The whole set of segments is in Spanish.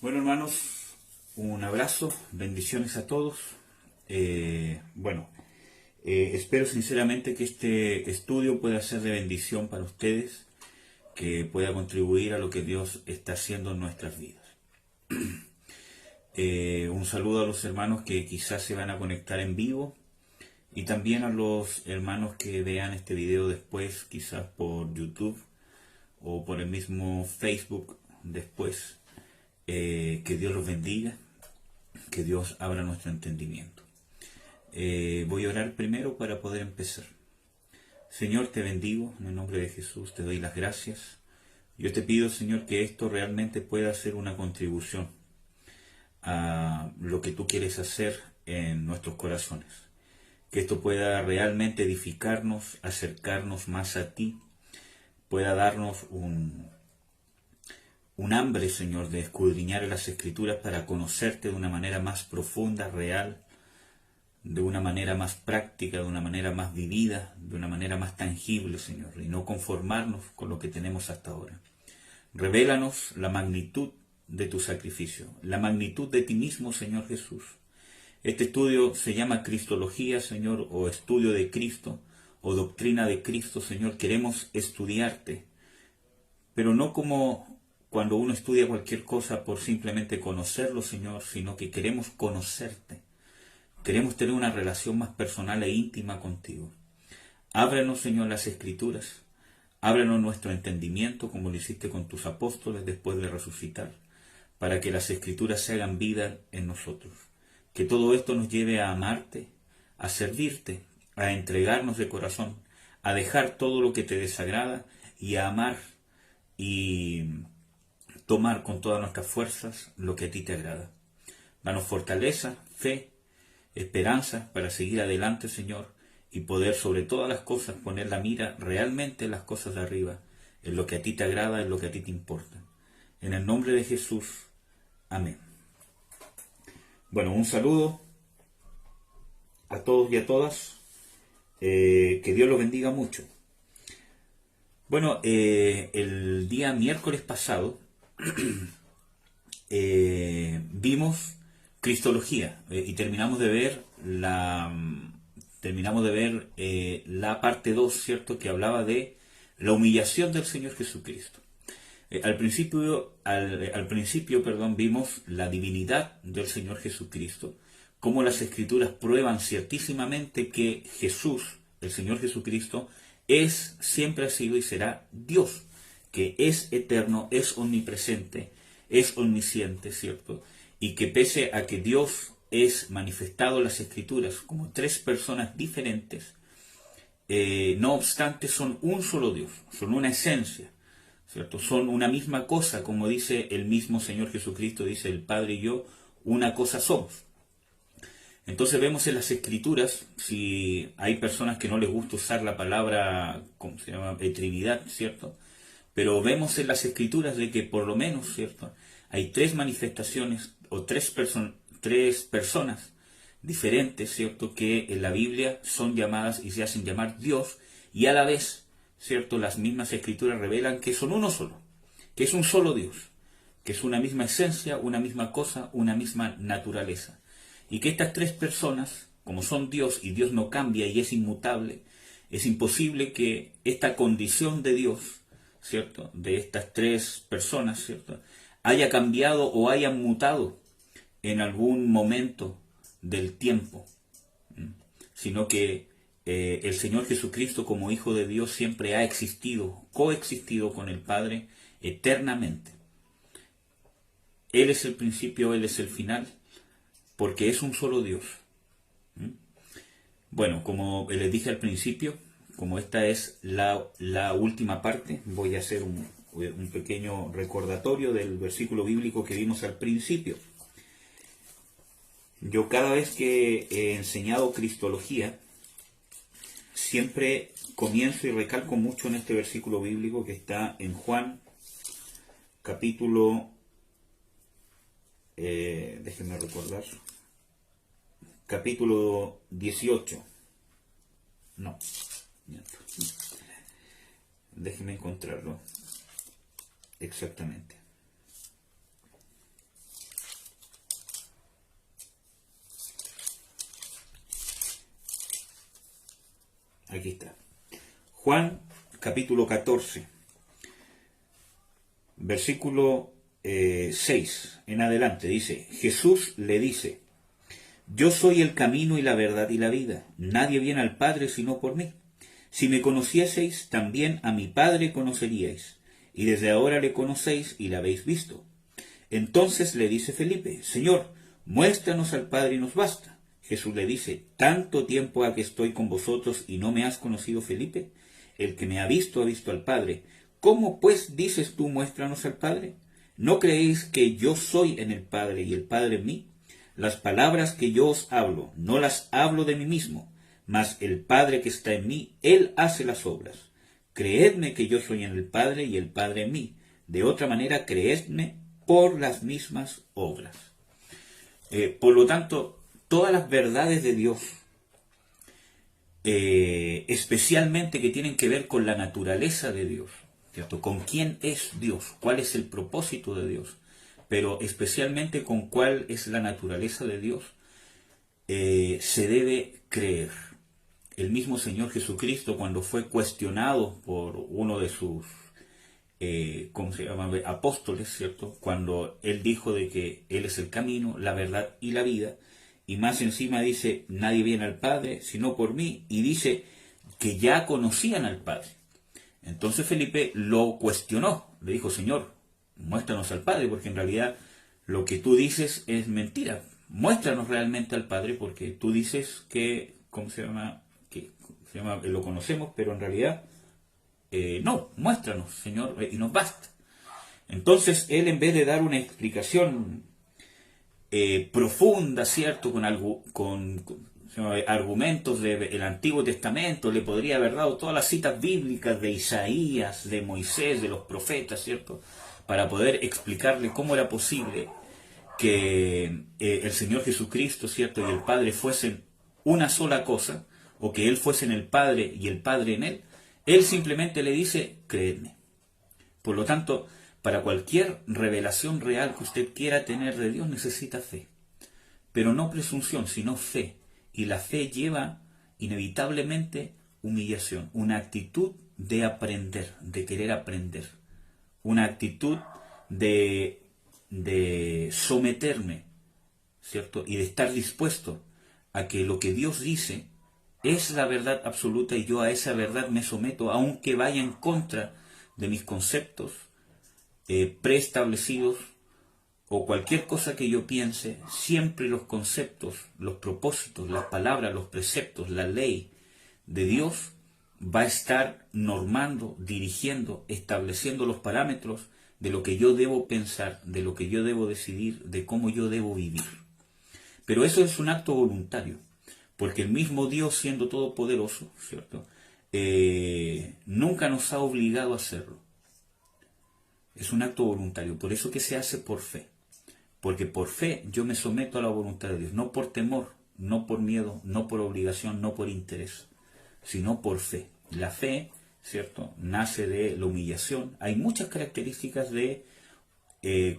Bueno, hermanos, un abrazo, bendiciones a todos. Espero sinceramente que este estudio pueda ser de bendición para ustedes, que pueda contribuir a lo que Dios está haciendo en nuestras vidas. Un saludo a los hermanos que quizás se van a conectar en vivo y también a los hermanos que vean este video después, quizás por YouTube o por el mismo Facebook después. Que Dios los bendiga, que Dios abra nuestro entendimiento. Voy a orar primero para poder empezar. Señor, te bendigo en el nombre de Jesús, te doy las gracias. Yo te pido, Señor, que esto realmente pueda ser una contribución a lo que tú quieres hacer en nuestros corazones. Que esto pueda realmente edificarnos, acercarnos más a ti, pueda darnos un hambre, Señor, de escudriñar las Escrituras para conocerte de una manera más profunda, real, de una manera más práctica, de una manera más vivida, de una manera más tangible, Señor, y no conformarnos con lo que tenemos hasta ahora. Revélanos la magnitud de tu sacrificio, la magnitud de ti mismo, Señor Jesús. Este estudio se llama Cristología, Señor, o estudio de Cristo, o doctrina de Cristo, Señor. Queremos estudiarte, pero no como cuando uno estudia cualquier cosa por simplemente conocerlo, Señor, sino que queremos conocerte. Queremos tener una relación más personal e íntima contigo. Ábranos, Señor, las Escrituras. Ábranos nuestro entendimiento, como lo hiciste con tus apóstoles después de resucitar, para que las Escrituras se hagan vida en nosotros. Que todo esto nos lleve a amarte, a servirte, a entregarnos de corazón, a dejar todo lo que te desagrada y a amar y tomar con todas nuestras fuerzas lo que a ti te agrada. Danos fortaleza, fe, esperanza para seguir adelante, Señor, y poder sobre todas las cosas poner la mira realmente en las cosas de arriba, en lo que a ti te agrada, en lo que a ti te importa. En el nombre de Jesús, amén. Bueno, un saludo a todos y a todas. Que Dios los bendiga mucho. Bueno, el día miércoles pasado vimos Cristología y terminamos de ver la parte 2, ¿cierto? Que hablaba de la humillación del Señor Jesucristo. Al principio, vimos la divinidad del Señor Jesucristo, cómo las Escrituras prueban ciertísimamente que Jesús, el Señor Jesucristo, siempre ha sido y será Dios, que es eterno, es omnipresente, es omnisciente, ¿cierto? Y que pese a que Dios es manifestado en las Escrituras como tres personas diferentes, no obstante son un solo Dios, son una esencia, ¿cierto? Son una misma cosa, como dice el mismo Señor Jesucristo, dice el Padre y yo, una cosa somos. Entonces vemos en las Escrituras, si hay personas que no les gusta usar la palabra, ¿cómo se llama?, Trinidad, ¿cierto? Pero vemos en las Escrituras de que por lo menos, ¿cierto?, hay tres manifestaciones o tres personas diferentes, ¿cierto?, que en la Biblia son llamadas y se hacen llamar Dios, y a la vez, ¿cierto?, las mismas Escrituras revelan que son uno solo, que es un solo Dios, que es una misma esencia, una misma cosa, una misma naturaleza. Y que estas tres personas, como son Dios y Dios no cambia y es inmutable, es imposible que esta condición de Dios, ¿cierto?, de estas tres personas, ¿cierto?, haya cambiado o haya mutado en algún momento del tiempo, sino que el Señor Jesucristo como Hijo de Dios siempre ha existido, coexistido con el Padre eternamente. Él es el principio, Él es el final, porque es un solo Dios. Bueno, como les dije al principio, como esta es la última parte, voy a hacer un pequeño recordatorio del versículo bíblico que vimos al principio. Yo cada vez que he enseñado Cristología, siempre comienzo y recalco mucho en este versículo bíblico que está en Juan, capítulo, déjenme recordar, capítulo 18. No, déjenme encontrarlo exactamente. Aquí está. Juan capítulo 14, versículo 6 en adelante, dice: Jesús le dice: Yo soy el camino y la verdad y la vida. Nadie viene al Padre sino por mí. Si me conocieseis, también a mi Padre conoceríais, y desde ahora le conocéis y le habéis visto. Entonces le dice Felipe: Señor, muéstranos al Padre y nos basta. Jesús le dice: ¿Tanto tiempo ha que estoy con vosotros y no me has conocido, Felipe? El que me ha visto al Padre. ¿Cómo pues dices tú, muéstranos al Padre? ¿No creéis que yo soy en el Padre y el Padre en mí? Las palabras que yo os hablo, no las hablo de mí mismo, mas el Padre que está en mí, Él hace las obras. Creedme que yo soy en el Padre y el Padre en mí. De otra manera, creedme por las mismas obras. Por lo tanto, todas las verdades de Dios, especialmente que tienen que ver con la naturaleza de Dios, ¿cierto? Con quién es Dios, cuál es el propósito de Dios, pero especialmente con cuál es la naturaleza de Dios, se debe creer. El mismo Señor Jesucristo, cuando fue cuestionado por uno de sus ¿cómo se llama? Apóstoles, ¿cierto? Cuando Él dijo de que Él es el camino, la verdad y la vida, y más encima dice: nadie viene al Padre sino por mí, y dice que ya conocían al Padre. Entonces Felipe lo cuestionó, le dijo: Señor, muéstranos al Padre, porque en realidad lo que tú dices es mentira. Muéstranos realmente al Padre, porque tú dices que, lo conocemos, pero en realidad no, muéstranos, Señor, y nos basta. Entonces él, en vez de dar una explicación profunda, ¿cierto?, con argumentos del Antiguo Testamento, le podría haber dado todas las citas bíblicas de Isaías, de Moisés, de los profetas, ¿cierto?, para poder explicarle cómo era posible que el Señor Jesucristo, ¿cierto?, y el Padre fuesen una sola cosa, o que Él fuese en el Padre y el Padre en Él. Él simplemente le dice: creedme. Por lo tanto, para cualquier revelación real que usted quiera tener de Dios, necesita fe. Pero no presunción, sino fe. Y la fe lleva inevitablemente humillación, una actitud de aprender, de querer aprender, una actitud de someterme, ¿cierto? Y de estar dispuesto a que lo que Dios dice es la verdad absoluta, y yo a esa verdad me someto, aunque vaya en contra de mis conceptos preestablecidos, o cualquier cosa que yo piense. Siempre los conceptos, los propósitos, las palabras, los preceptos, la ley de Dios va a estar normando, dirigiendo, estableciendo los parámetros de lo que yo debo pensar, de lo que yo debo decidir, de cómo yo debo vivir. Pero eso es un acto voluntario, porque el mismo Dios, siendo todopoderoso, ¿cierto?, nunca nos ha obligado a hacerlo. Es un acto voluntario, por eso que se hace por fe. Porque por fe yo me someto a la voluntad de Dios, no por temor, no por miedo, no por obligación, no por interés, sino por fe. La fe, ¿cierto?, nace de la humillación. Hay muchas características de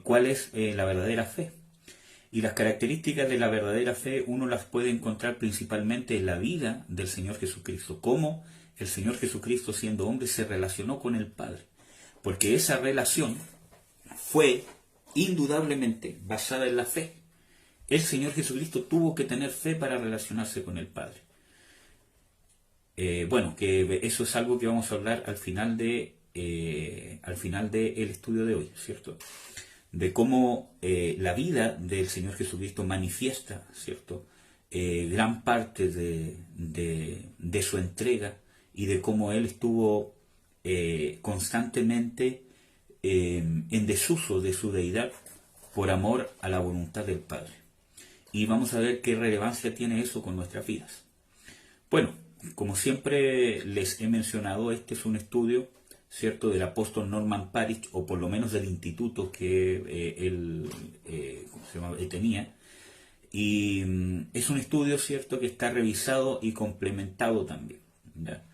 cuál es la verdadera fe. Y las características de la verdadera fe uno las puede encontrar principalmente en la vida del Señor Jesucristo. Cómo el Señor Jesucristo, siendo hombre, se relacionó con el Padre. Porque esa relación fue indudablemente basada en la fe. El Señor Jesucristo tuvo que tener fe para relacionarse con el Padre. Bueno, que eso es algo que vamos a hablar al final del estudio de hoy, ¿cierto? De cómo la vida del Señor Jesucristo manifiesta, ¿cierto?, gran parte de su entrega, y de cómo Él estuvo constantemente en desuso de su deidad por amor a la voluntad del Padre. Y vamos a ver qué relevancia tiene eso con nuestras vidas. Bueno, como siempre les he mencionado, este es un estudio, ¿cierto?, del apóstol Norman Parich, o por lo menos del instituto que él tenía. Y es un estudio, ¿cierto?, que está revisado y complementado también, ¿ya?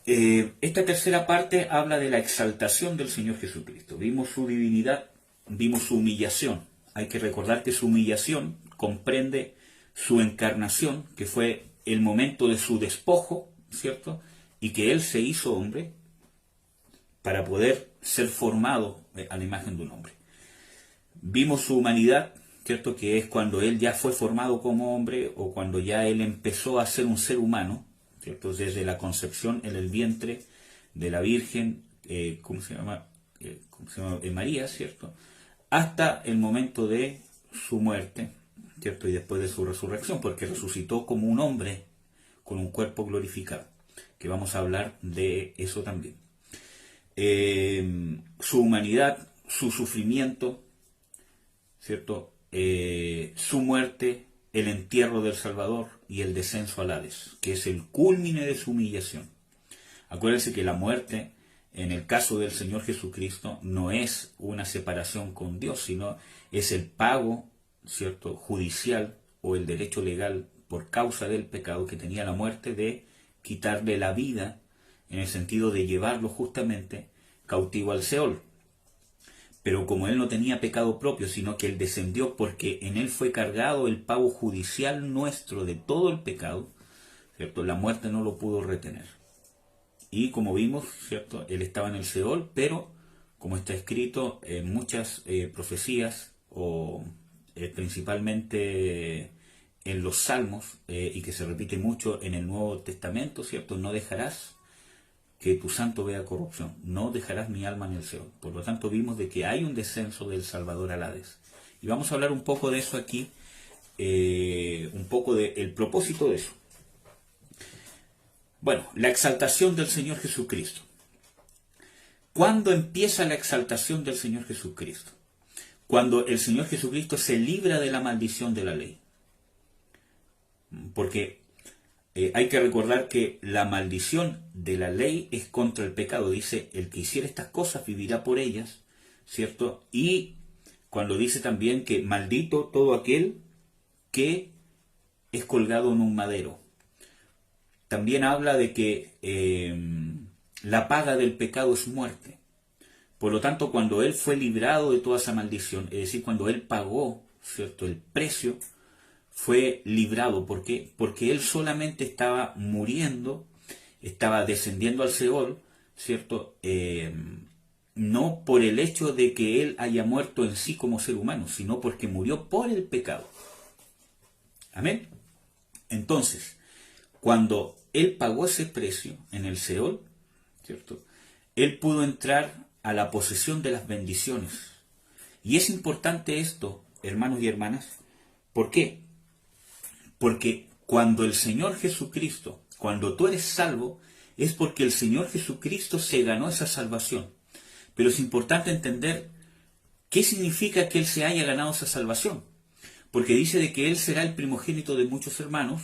Esta tercera parte habla de la exaltación del Señor Jesucristo. Vimos su divinidad, vimos su humillación. Hay que recordar que su humillación comprende su encarnación, que fue el momento de su despojo, ¿cierto? Y que Él se hizo hombre para poder ser formado a la imagen de un hombre. Vimos su humanidad, ¿cierto? Que es cuando Él ya fue formado como hombre o cuando ya Él empezó a ser un ser humano, ¿cierto? Desde la concepción en el vientre de la Virgen, ¿cómo se llama? María, ¿cierto? Hasta el momento de su muerte, ¿cierto? Y después de su resurrección, porque resucitó como un hombre con un cuerpo glorificado, que vamos a hablar de eso también. Su humanidad, su sufrimiento, ¿cierto? Su muerte, el entierro del Salvador y el descenso al Hades, que es el cúlmine de su humillación. Acuérdense que la muerte, en el caso del Señor Jesucristo, no es una separación con Dios, sino es el pago, ¿cierto?, judicial o el derecho legal por causa del pecado que tenía la muerte de quitarle la vida, en el sentido de llevarlo justamente cautivo al Seol. Pero como Él no tenía pecado propio, sino que Él descendió porque en Él fue cargado el pago judicial nuestro de todo el pecado, ¿cierto?, la muerte no lo pudo retener. Y como vimos, ¿cierto?, Él estaba en el Seol, pero como está escrito en muchas profecías, o principalmente en los Salmos, y que se repite mucho en el Nuevo Testamento, ¿cierto?, no dejarás que tu santo vea corrupción, no dejarás mi alma en el Seol. Por lo tanto, vimos de que hay un descenso del Salvador al Hades. Y vamos a hablar un poco de eso aquí, un poco del propósito de eso. Bueno, la exaltación del Señor Jesucristo. ¿Cuándo empieza la exaltación del Señor Jesucristo? Cuando el Señor Jesucristo se libra de la maldición de la ley. Porque hay que recordar que la maldición de la ley es contra el pecado. Dice, el que hiciera estas cosas vivirá por ellas, ¿cierto? Y cuando dice también que maldito todo aquel que es colgado en un madero. También habla de que la paga del pecado es muerte. Por lo tanto, cuando Él fue librado de toda esa maldición, es decir, cuando Él pagó, ¿cierto?, el precio, fue librado. ¿Por qué? Porque Él solamente estaba muriendo, estaba descendiendo al Seol, ¿cierto? No por el hecho de que Él haya muerto en sí como ser humano, sino porque murió por el pecado. Amén. Entonces, cuando Él pagó ese precio en el Seol, ¿cierto?, Él pudo entrar a la posesión de las bendiciones. Y es importante esto, hermanos y hermanas. ¿Por qué? Porque cuando el Señor Jesucristo, cuando tú eres salvo, es porque el Señor Jesucristo se ganó esa salvación. Pero es importante entender qué significa que Él se haya ganado esa salvación. Porque dice de que Él será el primogénito de muchos hermanos.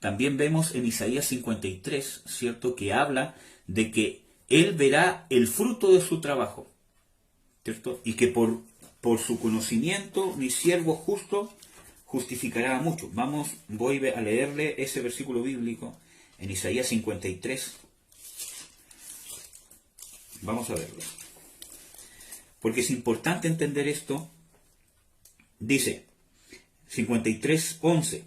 También vemos en Isaías 53, ¿cierto?, que habla de que Él verá el fruto de su trabajo, ¿cierto? Y que por su conocimiento mi siervo justo justificará a muchos. Voy a leerle ese versículo bíblico en Isaías 53. Vamos a verlo. Porque es importante entender esto. Dice, 53:11.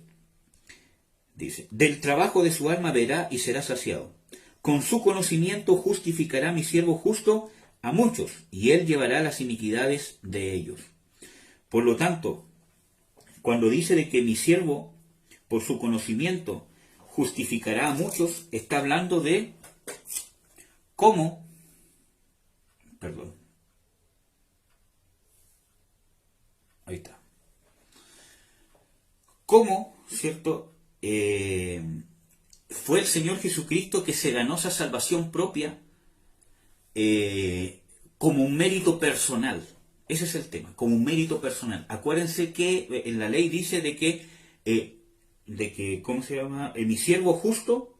Dice, del trabajo de su alma verá y será saciado. Con su conocimiento justificará mi siervo justo a muchos, y él llevará las iniquidades de ellos. Por lo tanto, cuando dice de que mi siervo, por su conocimiento, justificará a muchos, está hablando de cómo, cómo, ¿cierto?, fue el Señor Jesucristo que se ganó esa salvación propia como un mérito personal. Ese es el tema, como un mérito personal. Acuérdense que en la ley dice de que ¿cómo se llama? Mi siervo justo,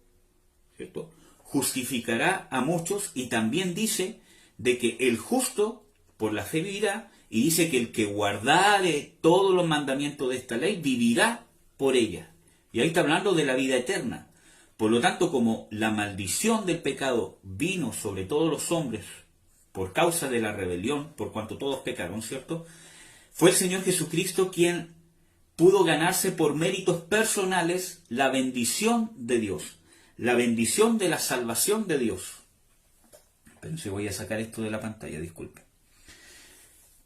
¿cierto?, justificará a muchos, y también dice de que el justo por la fe vivirá, y dice que el que guardare todos los mandamientos de esta ley vivirá por ella. Y ahí está hablando de la vida eterna. Por lo tanto, como la maldición del pecado vino sobre todos los hombres por causa de la rebelión, por cuanto todos pecaron, ¿cierto?, fue el Señor Jesucristo quien pudo ganarse por méritos personales la bendición de Dios, la bendición de la salvación de Dios. Pensé, voy a sacar esto de la pantalla, disculpe.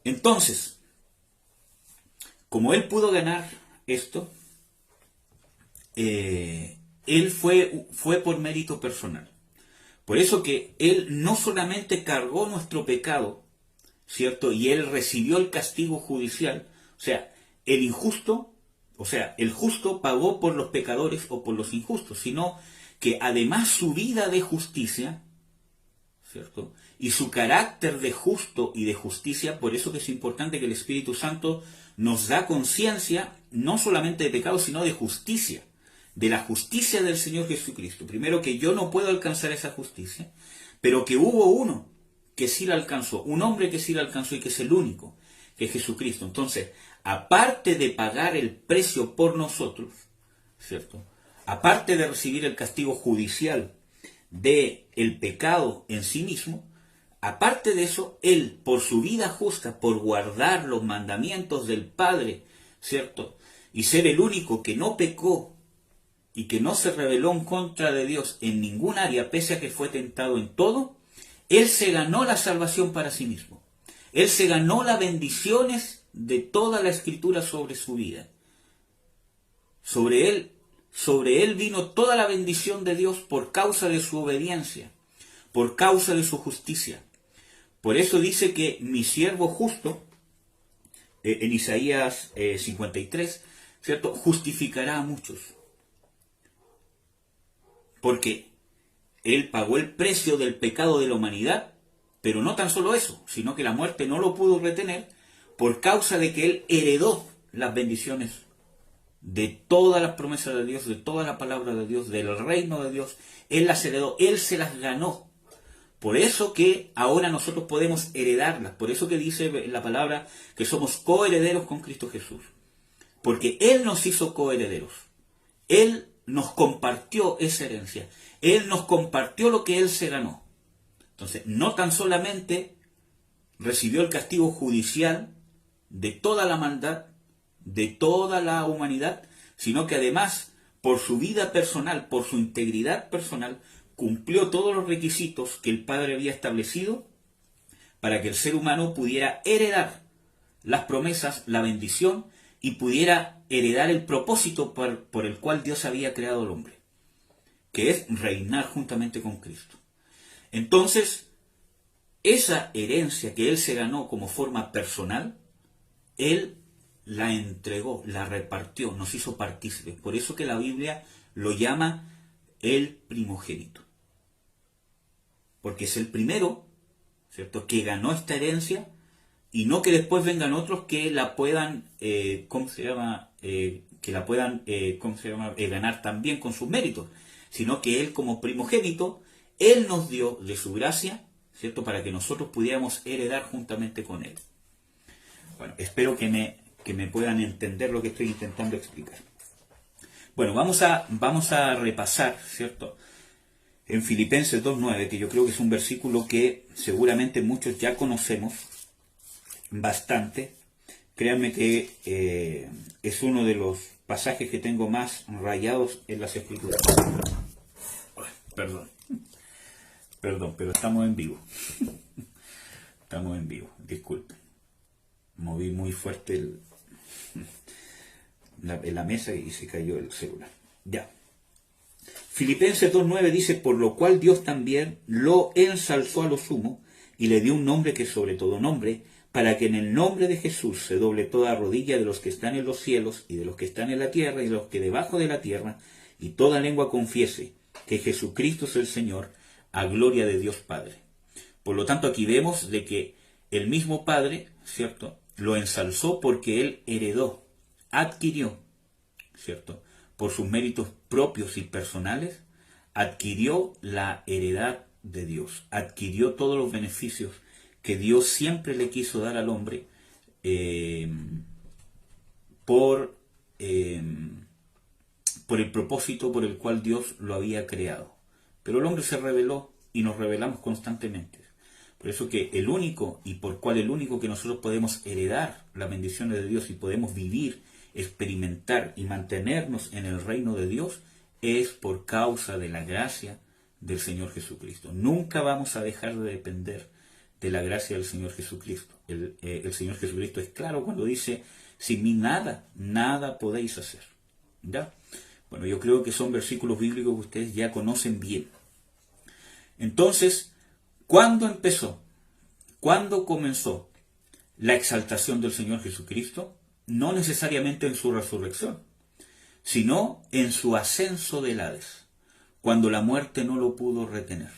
Entonces, como él pudo ganar esto, él fue por mérito personal. Por eso que él no solamente cargó nuestro pecado, ¿cierto? Y él recibió el castigo judicial, o sea, el justo pagó por los pecadores o por los injustos, sino que además su vida de justicia, ¿cierto? Y su carácter de justo y de justicia, por eso que es importante que el Espíritu Santo nos da conciencia no solamente de pecado, sino de justicia, de la justicia del Señor Jesucristo. Primero, que yo no puedo alcanzar esa justicia, pero que hubo uno que sí la alcanzó, un hombre que sí la alcanzó y que es el único, que es Jesucristo. Entonces, aparte de pagar el precio por nosotros, ¿cierto? Aparte de recibir el castigo judicial de el pecado en sí mismo, aparte de eso, él, por su vida justa, por guardar los mandamientos del Padre, ¿cierto? Y ser el único que no pecó y que no se rebeló en contra de Dios en ningún área, pese a que fue tentado en todo, él se ganó la salvación para sí mismo. Él se ganó las bendiciones de toda la Escritura sobre su vida. Sobre él vino toda la bendición de Dios por causa de su obediencia, por causa de su justicia. Por eso dice que mi siervo justo, en Isaías 53, ¿cierto?, justificará a muchos. Porque él pagó el precio del pecado de la humanidad, pero no tan solo eso, sino que la muerte no lo pudo retener por causa de que él heredó las bendiciones de todas las promesas de Dios, de toda la palabra de Dios, del reino de Dios. Él las heredó, él se las ganó. Por eso que ahora nosotros podemos heredarlas. Por eso que dice la palabra que somos coherederos con Cristo Jesús. Porque Él nos hizo coherederos. Él nos compartió esa herencia. Él nos compartió lo que Él se ganó. Entonces, no tan solamente recibió el castigo judicial de toda la maldad, de toda la humanidad, sino que además, por su vida personal, por su integridad personal, cumplió todos los requisitos que el Padre había establecido para que el ser humano pudiera heredar las promesas, la bendición, y pudiera heredar el propósito por el cual Dios había creado al hombre, que es reinar juntamente con Cristo. Entonces, esa herencia que Él se ganó como forma personal, Él la entregó, la repartió, nos hizo partícipes. Por eso que la Biblia lo llama el primogénito. Porque es el primero, ¿cierto?, que ganó esta herencia, y no que después vengan otros que la puedan, ganar también con sus méritos, sino que Él como primogénito, Él nos dio de su gracia, ¿cierto?, para que nosotros pudiéramos heredar juntamente con Él. Bueno, espero que me puedan entender lo que estoy intentando explicar. Bueno, vamos a repasar, ¿cierto?, en Filipenses 2.9, que yo creo que es un versículo que seguramente muchos ya conocemos bastante. Créanme que es uno de los pasajes que tengo más rayados en las Escrituras. Perdón, pero estamos en vivo. Estamos en vivo, disculpen. Moví muy fuerte la mesa y se cayó el celular. Ya. Filipenses 2.9 dice: por lo cual Dios también lo ensalzó a lo sumo y le dio un nombre que es sobre todo nombre, para que en el nombre de Jesús se doble toda rodilla de los que están en los cielos y de los que están en la tierra y de los que debajo de la tierra, y toda lengua confiese que Jesucristo es el Señor, a gloria de Dios Padre. Por lo tanto, aquí vemos de que el mismo Padre, ¿cierto?, lo ensalzó porque Él heredó, adquirió, ¿cierto?, por sus méritos propios y personales, adquirió la heredad de Dios, adquirió todos los beneficios que Dios siempre le quiso dar al hombre por el propósito por el cual Dios lo había creado. Pero el hombre se rebeló y nos rebelamos constantemente. Por eso que el único que nosotros podemos heredar las bendiciones de Dios y podemos vivir experimentar y mantenernos en el reino de Dios es por causa de la gracia del Señor Jesucristo. Nunca vamos a dejar de depender de la gracia del Señor Jesucristo. El Señor Jesucristo es claro cuando dice, sin mí nada podéis hacer. ¿Ya? Bueno, yo creo que son versículos bíblicos que ustedes ya conocen bien. Entonces, ¿cuándo empezó? ¿Cuándo comenzó la exaltación del Señor Jesucristo? No necesariamente en su resurrección, sino en su ascenso del Hades, cuando la muerte no lo pudo retener.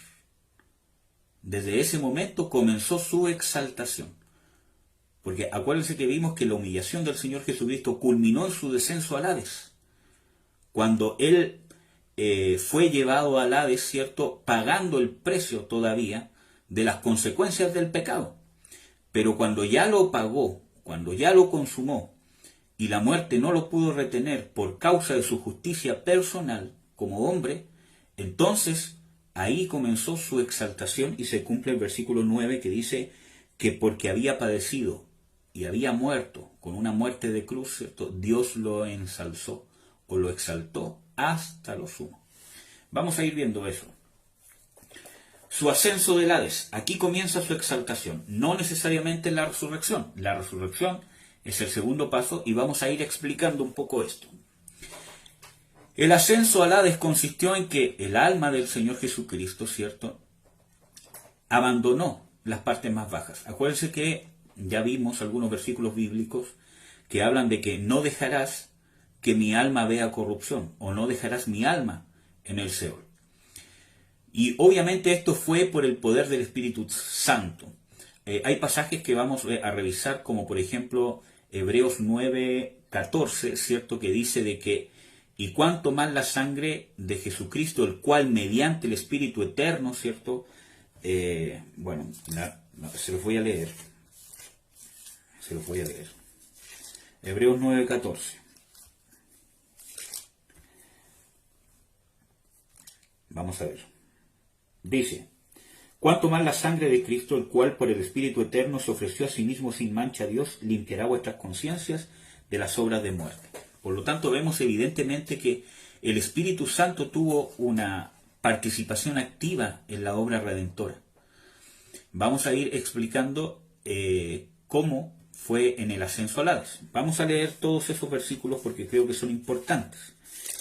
Desde ese momento comenzó su exaltación. Porque acuérdense que vimos que la humillación del Señor Jesucristo culminó en su descenso al Hades. Cuando Él fue llevado al Hades, ¿cierto? Pagando el precio todavía de las consecuencias del pecado. Pero cuando ya lo pagó, cuando ya lo consumó, y la muerte no lo pudo retener por causa de su justicia personal como hombre, entonces ahí comenzó su exaltación y se cumple el versículo 9 que dice que porque había padecido y había muerto con una muerte de cruz, ¿cierto? Dios lo ensalzó o lo exaltó hasta lo sumo. Vamos a ir viendo eso. Su ascenso del Hades, aquí comienza su exaltación, no necesariamente la resurrección. La resurrección es el segundo paso y vamos a ir explicando un poco esto. El ascenso al Hades consistió en que el alma del Señor Jesucristo, ¿cierto?, abandonó las partes más bajas. Acuérdense que ya vimos algunos versículos bíblicos que hablan de que no dejarás que mi alma vea corrupción, o no dejarás mi alma en el Seol. Y obviamente esto fue por el poder del Espíritu Santo. Hay pasajes que vamos a revisar, como por ejemplo Hebreos 9:14, ¿cierto?, que dice de que y cuanto más la sangre de Jesucristo, el cual mediante el Espíritu eterno, ¿cierto? Se los voy a leer. Hebreos 9:14. Vamos a ver. Dice, cuanto más la sangre de Cristo, el cual por el Espíritu eterno se ofreció a sí mismo sin mancha a Dios, limpiará vuestras conciencias de las obras de muerte. Por lo tanto, vemos evidentemente que el Espíritu Santo tuvo una participación activa en la obra redentora. Vamos a ir explicando cómo fue en el ascenso al Hades. Vamos a leer todos esos versículos porque creo que son importantes.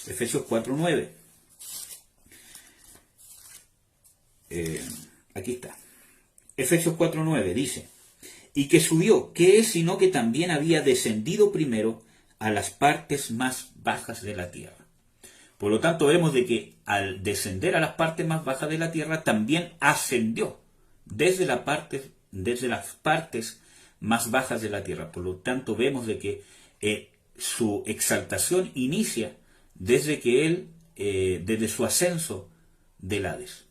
Efesios 4:9. Aquí está. Efesios 4:9 dice, y que subió, ¿qué es sino que también había descendido primero a las partes más bajas de la tierra? Por lo tanto, vemos de que al descender a las partes más bajas de la tierra, también ascendió desde las partes más bajas de la tierra. Por lo tanto, vemos de que su exaltación inicia desde que él, desde su ascenso del Hades.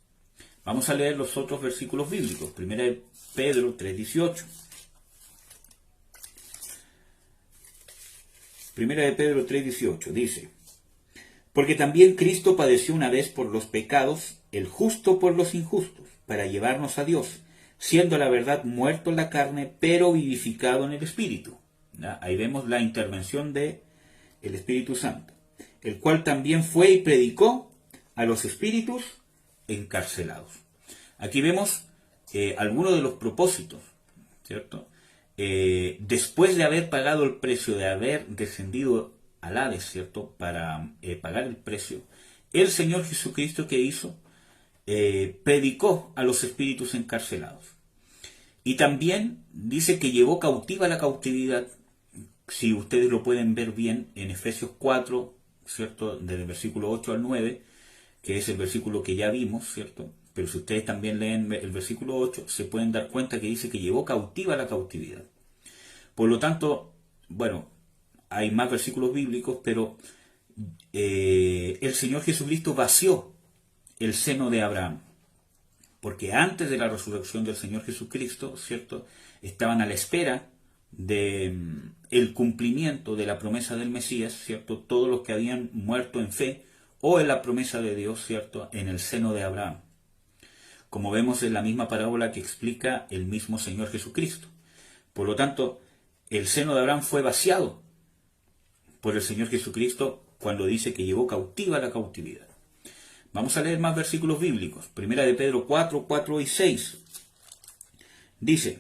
Vamos a leer los otros versículos bíblicos. Primera de Pedro 3:18. Primera de Pedro 3:18 dice, porque también Cristo padeció una vez por los pecados, el justo por los injustos, para llevarnos a Dios, siendo la verdad muerto en la carne, pero vivificado en el Espíritu. ¿Ya? Ahí vemos la intervención del Espíritu Santo, el cual también fue y predicó a los espíritus encarcelados. Aquí vemos algunos de los propósitos, ¿cierto? Después de haber pagado el precio, de haber descendido al Hades, ¿cierto?, para pagar el precio, el Señor Jesucristo, ¿qué hizo? Predicó a los espíritus encarcelados. Y también dice que llevó cautiva la cautividad, si ustedes lo pueden ver bien en Efesios 4, ¿cierto?, desde el versículo 8 al 9, que es el versículo que ya vimos, ¿cierto? Pero si ustedes también leen el versículo 8, se pueden dar cuenta que dice que llevó cautiva la cautividad. Por lo tanto, bueno, hay más versículos bíblicos, pero el Señor Jesucristo vació el seno de Abraham. Porque antes de la resurrección del Señor Jesucristo, ¿cierto?, estaban a la espera de el cumplimiento de la promesa del Mesías, ¿cierto?, todos los que habían muerto en fe o en la promesa de Dios, ¿cierto?, en el seno de Abraham. Como vemos en la misma parábola que explica el mismo Señor Jesucristo. Por lo tanto, el seno de Abraham fue vaciado por el Señor Jesucristo cuando dice que llevó cautiva la cautividad. Vamos a leer más versículos bíblicos. Primera de Pedro 4, 4 y 6. Dice: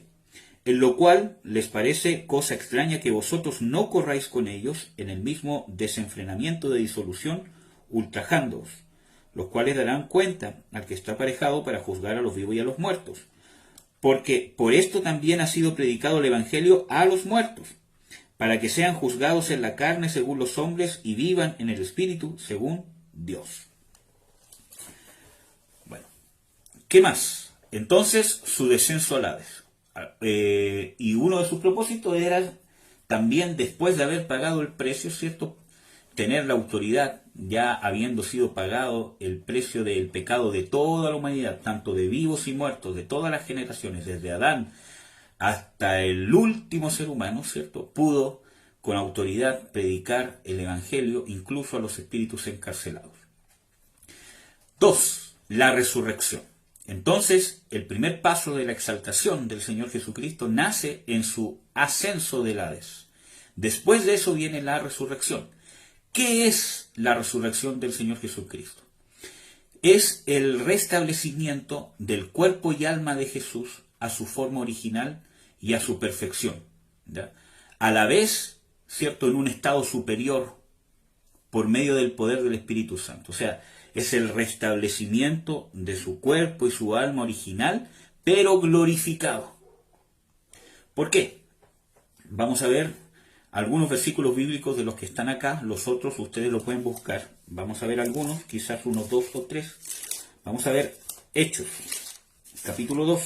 en lo cual les parece cosa extraña que vosotros no corráis con ellos en el mismo desenfrenamiento de disolución, ultrajándoos, los cuales darán cuenta al que está aparejado para juzgar a los vivos y a los muertos. Porque por esto también ha sido predicado el Evangelio a los muertos, para que sean juzgados en la carne según los hombres y vivan en el Espíritu según Dios. Bueno, ¿qué más? Entonces, su descenso al Hades. Y uno de sus propósitos era también, después de haber pagado el precio, ¿cierto?, tener la autoridad, ya habiendo sido pagado el precio del pecado de toda la humanidad, tanto de vivos y muertos, de todas las generaciones, desde Adán hasta el último ser humano, ¿cierto?, pudo con autoridad predicar el Evangelio incluso a los espíritus encarcelados. 2. La resurrección. Entonces, el primer paso de la exaltación del Señor Jesucristo nace en su ascenso del Hades. Después de eso viene la resurrección. ¿Qué es la resurrección del Señor Jesucristo? Es el restablecimiento del cuerpo y alma de Jesús a su forma original y a su perfección, ¿ya? A la vez, ¿cierto?, en un estado superior por medio del poder del Espíritu Santo. O sea, es el restablecimiento de su cuerpo y su alma original, pero glorificado. ¿Por qué? Vamos a ver algunos versículos bíblicos de los que están acá, los otros ustedes lo pueden buscar. Vamos a ver algunos, quizás unos 2 o 3. Vamos a ver Hechos, capítulo 2.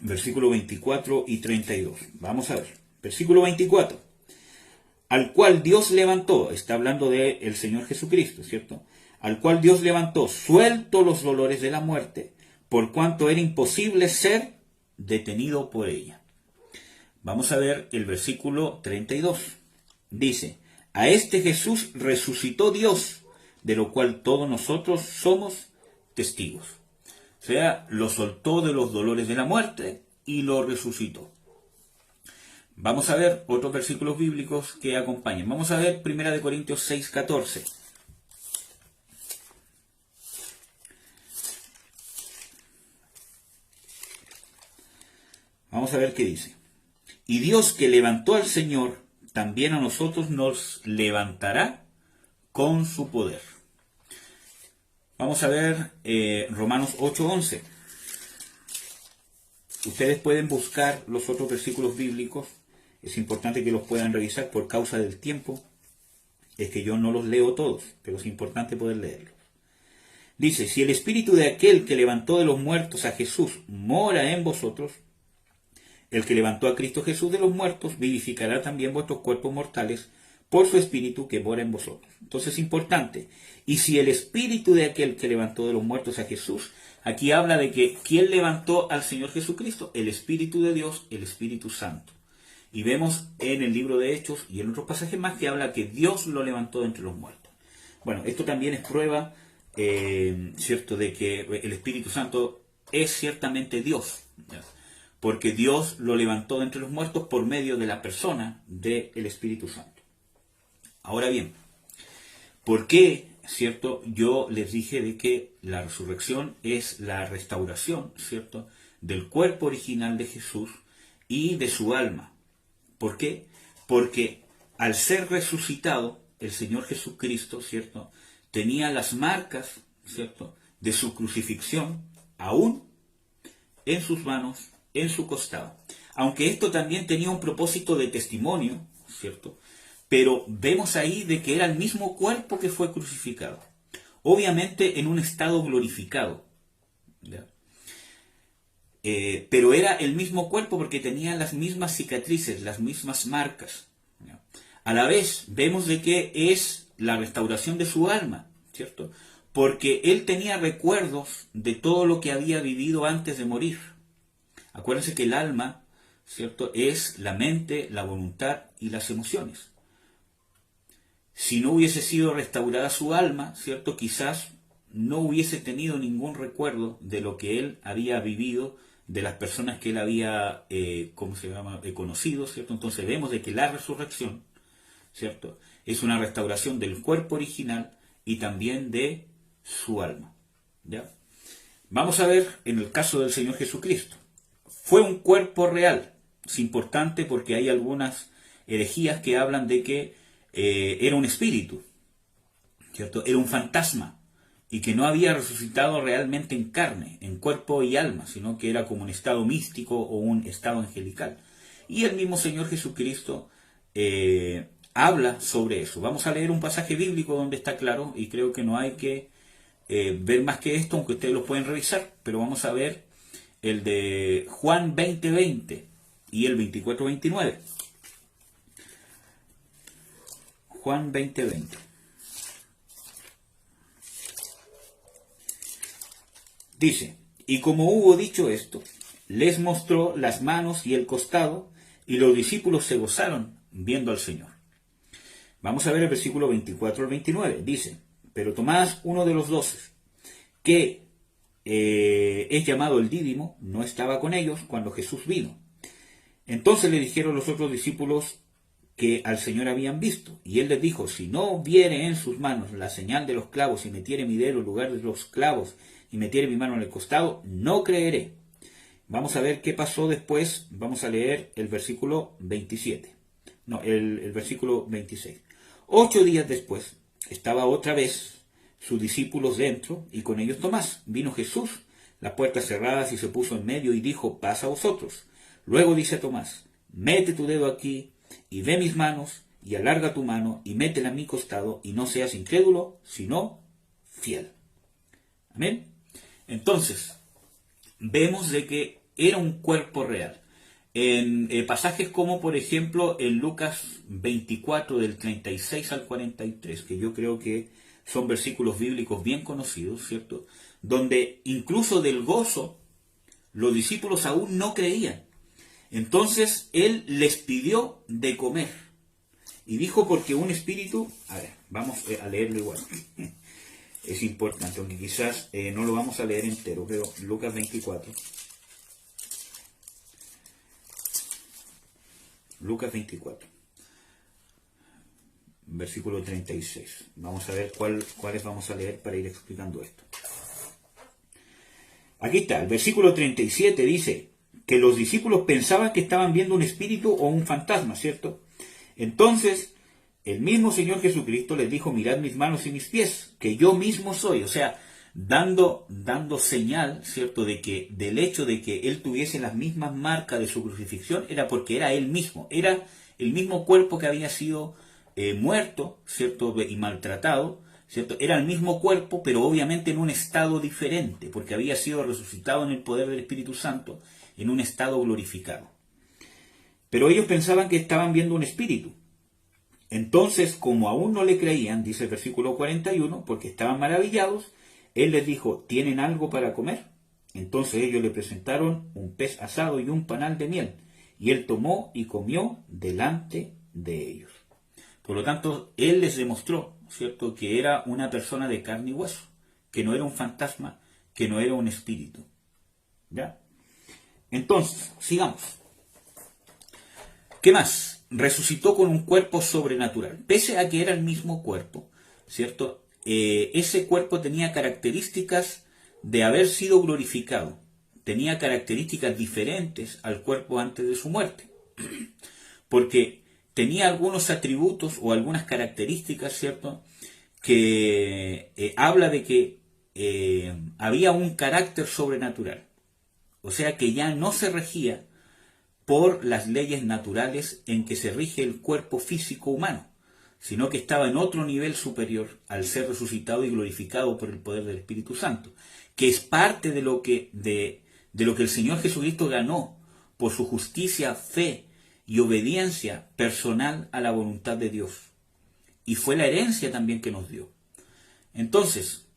Versículo 24 y 32. Vamos a ver. Versículo 24. Al cual Dios levantó, está hablando del Señor Jesucristo, ¿cierto?, al cual Dios levantó, suelto los dolores de la muerte, por cuanto era imposible ser detenido por ella. Vamos a ver el versículo 32. Dice: a este Jesús resucitó Dios, de lo cual todos nosotros somos testigos. O sea, lo soltó de los dolores de la muerte y lo resucitó. Vamos a ver otros versículos bíblicos que acompañan. Vamos a ver 1 Corintios 6, 14. Vamos a ver qué dice. Y Dios, que levantó al Señor, también a nosotros nos levantará con su poder. Vamos a ver Romanos 8:11. Ustedes pueden buscar los otros versículos bíblicos. Es importante que los puedan revisar por causa del tiempo. Es que yo no los leo todos, pero es importante poder leerlos. Dice: si el espíritu de aquel que levantó de los muertos a Jesús mora en vosotros, el que levantó a Cristo Jesús de los muertos vivificará también vuestros cuerpos mortales por su espíritu que mora en vosotros. Entonces es importante. Y si el espíritu de aquel que levantó de los muertos a Jesús, aquí habla de que ¿quién levantó al Señor Jesucristo? El Espíritu de Dios, el Espíritu Santo. Y vemos en el libro de Hechos y en otros pasajes más que habla que Dios lo levantó de entre los muertos. Bueno, esto también es prueba, ¿cierto?, de que el Espíritu Santo es ciertamente Dios, ¿ya?, porque Dios lo levantó de entre los muertos por medio de la persona del Espíritu Santo. Ahora bien, ¿por qué, cierto? Yo les dije de que la resurrección es la restauración, ¿cierto?, del cuerpo original de Jesús y de su alma. ¿Por qué? Porque al ser resucitado, el Señor Jesucristo, ¿cierto?, tenía las marcas, ¿cierto?, de su crucifixión aún en sus manos, en su costado. Aunque esto también tenía un propósito de testimonio, ¿cierto?, pero vemos ahí de que era el mismo cuerpo que fue crucificado. Obviamente en un estado glorificado, ¿ya? Pero era el mismo cuerpo porque tenía las mismas cicatrices, las mismas marcas, ¿ya? A la vez vemos de que es la restauración de su alma, ¿cierto?, porque él tenía recuerdos de todo lo que había vivido antes de morir. Acuérdense que el alma, ¿cierto?, es la mente, la voluntad y las emociones. Si no hubiese sido restaurada su alma, ¿cierto?, quizás no hubiese tenido ningún recuerdo de lo que él había vivido, de las personas que él había, conocido, ¿cierto? Entonces vemos de que la resurrección, ¿cierto?, es una restauración del cuerpo original y también de su alma, ¿ya? Vamos a ver en el caso del Señor Jesucristo. Fue un cuerpo real. Es importante porque hay algunas herejías que hablan de que era un espíritu, ¿cierto? Era un fantasma y que no había resucitado realmente en carne, en cuerpo y alma, sino que era como un estado místico o un estado angelical. Y el mismo Señor Jesucristo habla sobre eso. Vamos a leer un pasaje bíblico donde está claro, y creo que no hay que ver más que esto, aunque ustedes lo pueden revisar, pero vamos a ver el de Juan 20:20 y el 24:29. Juan 20:20. Dice, y como hubo dicho esto, les mostró las manos y el costado, y los discípulos se gozaron viendo al Señor. Vamos a ver el versículo 24 al 29. Dice, pero Tomás, uno de los 12, que es llamado el Dídimo, no estaba con ellos cuando Jesús vino. Entonces le dijeron los otros discípulos que al Señor habían visto. Y él les dijo, si no viere en sus manos la señal de los clavos y metiere mi dedo en lugar de los clavos y metiere mi mano en el costado, no creeré. Vamos a ver qué pasó después. Vamos a leer el versículo 27. No, el versículo 26. 8 días después, estaba otra vez sus discípulos dentro y con ellos Tomás. Vino Jesús, las puertas cerradas, y se puso en medio y dijo, paz a vosotros. Luego dice a Tomás, mete tu dedo aquí y ve mis manos, y alarga tu mano y métela en mi costado, y no seas incrédulo, sino fiel. Amén. Entonces, vemos de que era un cuerpo real. En pasajes como, por ejemplo, en Lucas 24, del 36 al 43, que yo creo que son versículos bíblicos bien conocidos, ¿cierto?, donde incluso del gozo los discípulos aún no creían. Entonces él les pidió de comer y dijo, porque un espíritu, a ver, vamos a leerlo igual, es importante, aunque quizás no lo vamos a leer entero, pero Lucas 24, versículo 36. Vamos a ver cuáles vamos a leer para ir explicando esto. Aquí está, el versículo 37 dice que los discípulos pensaban que estaban viendo un espíritu o un fantasma, ¿cierto? Entonces, el mismo Señor Jesucristo les dijo, mirad mis manos y mis pies, que yo mismo soy. O sea, dando señal, ¿cierto?, de que del hecho de que él tuviese las mismas marcas de su crucifixión, era porque era él mismo. Era el mismo cuerpo que había sido muerto, ¿cierto?, y maltratado, ¿cierto? Era el mismo cuerpo, pero obviamente en un estado diferente, porque había sido resucitado en el poder del Espíritu Santo, en un estado glorificado. Pero ellos pensaban que estaban viendo un espíritu. Entonces, como aún no le creían, dice el versículo 41, porque estaban maravillados, él les dijo, ¿tienen algo para comer? Entonces ellos le presentaron un pez asado y un panal de miel, y él tomó y comió delante de ellos. Por lo tanto, él les demostró, ¿cierto?, que era una persona de carne y hueso, que no era un fantasma, que no era un espíritu. ¿Ya? Entonces, sigamos. ¿Qué más? Resucitó con un cuerpo sobrenatural. Pese a que era el mismo cuerpo, ¿cierto?, ese cuerpo tenía características de haber sido glorificado. Tenía características diferentes al cuerpo antes de su muerte. Porque tenía algunos atributos o algunas características, ¿cierto?, que habla de que había un carácter sobrenatural. O sea que ya no se regía por las leyes naturales en que se rige el cuerpo físico humano, sino que estaba en otro nivel superior al ser resucitado y glorificado por el poder del Espíritu Santo, que es parte de lo que el Señor Jesucristo ganó por su justicia, fe y obediencia personal a la voluntad de Dios. Y fue la herencia también que nos dio. Entonces,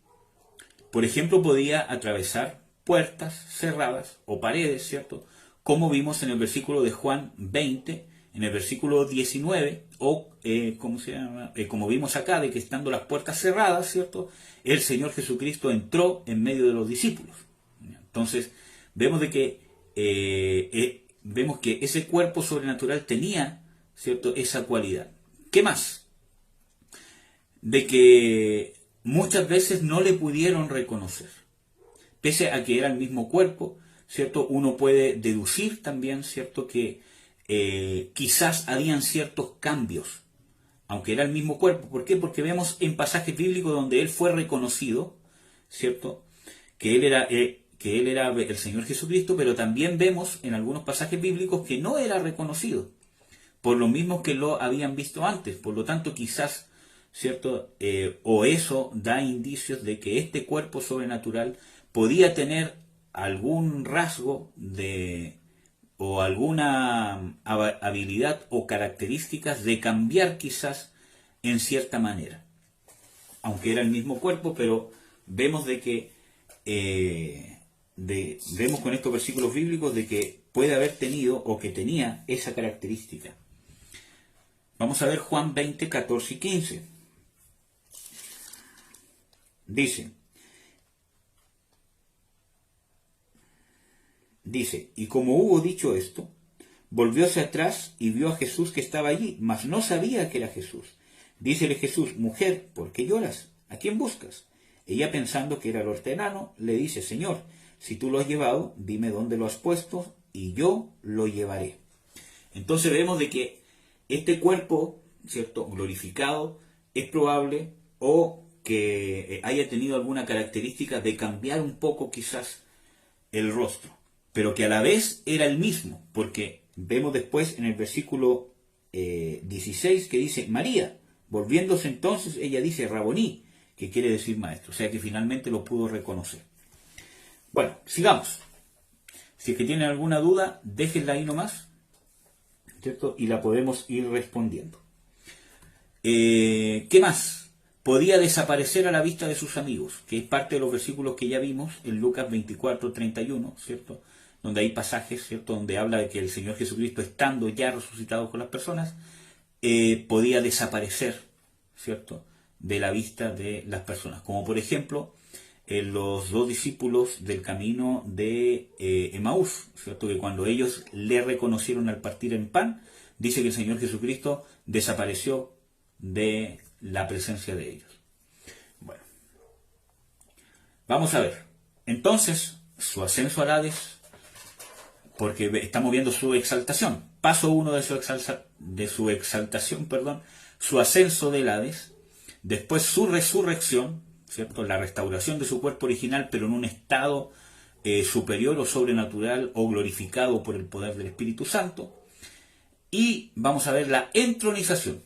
por ejemplo, podía atravesar puertas cerradas o paredes, ¿cierto?, como vimos en el versículo de Juan 20, en el versículo 19, o ¿cómo se llama? Como vimos acá, de que estando las puertas cerradas, ¿cierto? El Señor Jesucristo entró en medio de los discípulos. Entonces, vemos de que vemos que ese cuerpo sobrenatural tenía, ¿cierto?, esa cualidad. ¿Qué más? De que muchas veces no le pudieron reconocer. Pese a que era el mismo cuerpo, ¿cierto? Uno puede deducir también, ¿cierto?, que quizás habían ciertos cambios, aunque era el mismo cuerpo. ¿Por qué? Porque vemos en pasajes bíblicos donde él fue reconocido, ¿cierto?, que él era el Señor Jesucristo, pero también vemos en algunos pasajes bíblicos que no era reconocido, por lo mismo que lo habían visto antes. Por lo tanto, quizás, ¿cierto?, o eso da indicios de que este cuerpo sobrenatural podía tener algún rasgo o alguna habilidad o características de cambiar quizás en cierta manera. Aunque era el mismo cuerpo, pero vemos de que vemos con estos versículos bíblicos de que puede haber tenido o que tenía esa característica. Vamos a ver Juan 20, 14 y 15. Dice, y como hubo dicho esto, volvióse atrás y vio a Jesús que estaba allí, mas no sabía que era Jesús. Dícele Jesús, mujer, ¿por qué lloras? ¿A quién buscas? Ella, pensando que era el hortelano, le dice, Señor, si tú lo has llevado, dime dónde lo has puesto y yo lo llevaré. Entonces vemos de que este cuerpo, ¿cierto?, glorificado, es probable o que haya tenido alguna característica de cambiar un poco quizás el rostro, pero que a la vez era el mismo, porque vemos después en el versículo 16 que dice, María, volviéndose entonces, ella dice, Raboní, que quiere decir maestro, o sea que finalmente lo pudo reconocer. Bueno, sigamos. Si es que tienen alguna duda, déjenla ahí nomás, ¿cierto? Y la podemos ir respondiendo. ¿Qué más? Podía desaparecer a la vista de sus amigos, que es parte de los versículos que ya vimos en Lucas 24, 31, ¿cierto?, donde hay pasajes, ¿cierto?, donde habla de que el Señor Jesucristo, estando ya resucitado con las personas, podía desaparecer, ¿cierto?, de la vista de las personas. Como por ejemplo, los dos discípulos del camino de Emaús, ¿cierto?, que cuando ellos le reconocieron al partir en pan, dice que el Señor Jesucristo desapareció de la presencia de ellos. Bueno, vamos a ver. Entonces, su ascenso al Hades, porque estamos viendo su exaltación. Paso 1 de su exaltación, su ascenso del Hades, después su resurrección, ¿cierto?, la restauración de su cuerpo original, pero en un estado superior o sobrenatural o glorificado por el poder del Espíritu Santo. Y vamos a ver la entronización.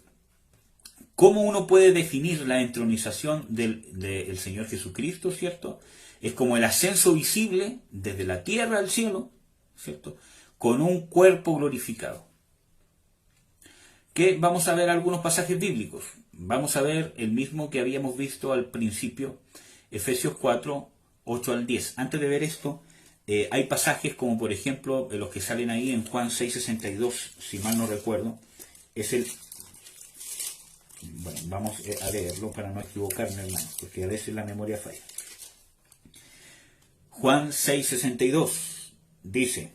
¿Cómo uno puede definir la entronización del Señor Jesucristo, ¿cierto? Es como el ascenso visible desde la tierra al cielo, ¿cierto?, con un cuerpo glorificado. Que vamos a ver algunos pasajes bíblicos. Vamos a ver el mismo que habíamos visto al principio, Efesios 4, 8 al 10. Antes de ver esto, hay pasajes como por ejemplo los que salen ahí en Juan 6, 62, si mal no recuerdo. Es el... Bueno, vamos a leerlo para no equivocarme, hermanos, porque a veces la memoria falla. Juan 6, 62 dice,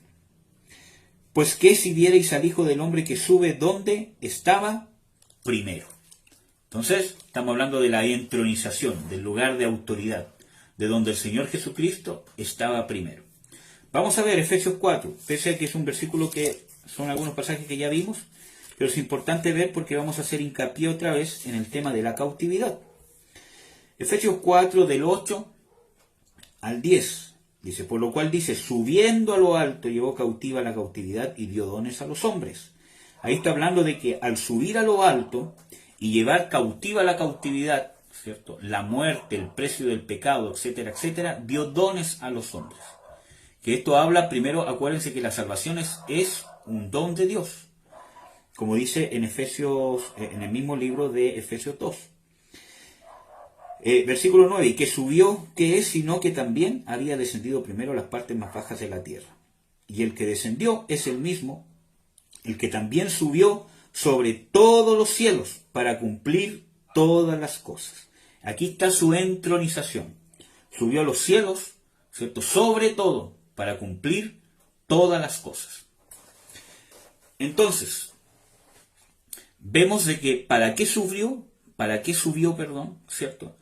pues qué si vierais al Hijo del Hombre que sube donde estaba primero. Entonces, estamos hablando de la entronización, del lugar de autoridad, de donde el Señor Jesucristo estaba primero. Vamos a ver Efesios 4, pese a que es un versículo que son algunos pasajes que ya vimos, pero es importante ver porque vamos a hacer hincapié otra vez en el tema de la cautividad. Efesios 4, del 8 al 10. Dice, por lo cual dice, subiendo a lo alto llevó cautiva la cautividad y dio dones a los hombres. Ahí está hablando de que al subir a lo alto y llevar cautiva la cautividad, ¿cierto?, la muerte, el precio del pecado, etcétera, etcétera, dio dones a los hombres. Que esto habla, primero, acuérdense que la salvación es un don de Dios, como dice en Efesios, en el mismo libro de Efesios 2. Versículo 9, y que subió, ¿qué es? Sino que también había descendido primero a las partes más bajas de la tierra. Y el que descendió es el mismo el que también subió sobre todos los cielos para cumplir todas las cosas. Aquí está su entronización. Subió a los cielos, ¿cierto? Sobre todo, para cumplir todas las cosas. Entonces, vemos de que ¿para qué subió, ¿cierto?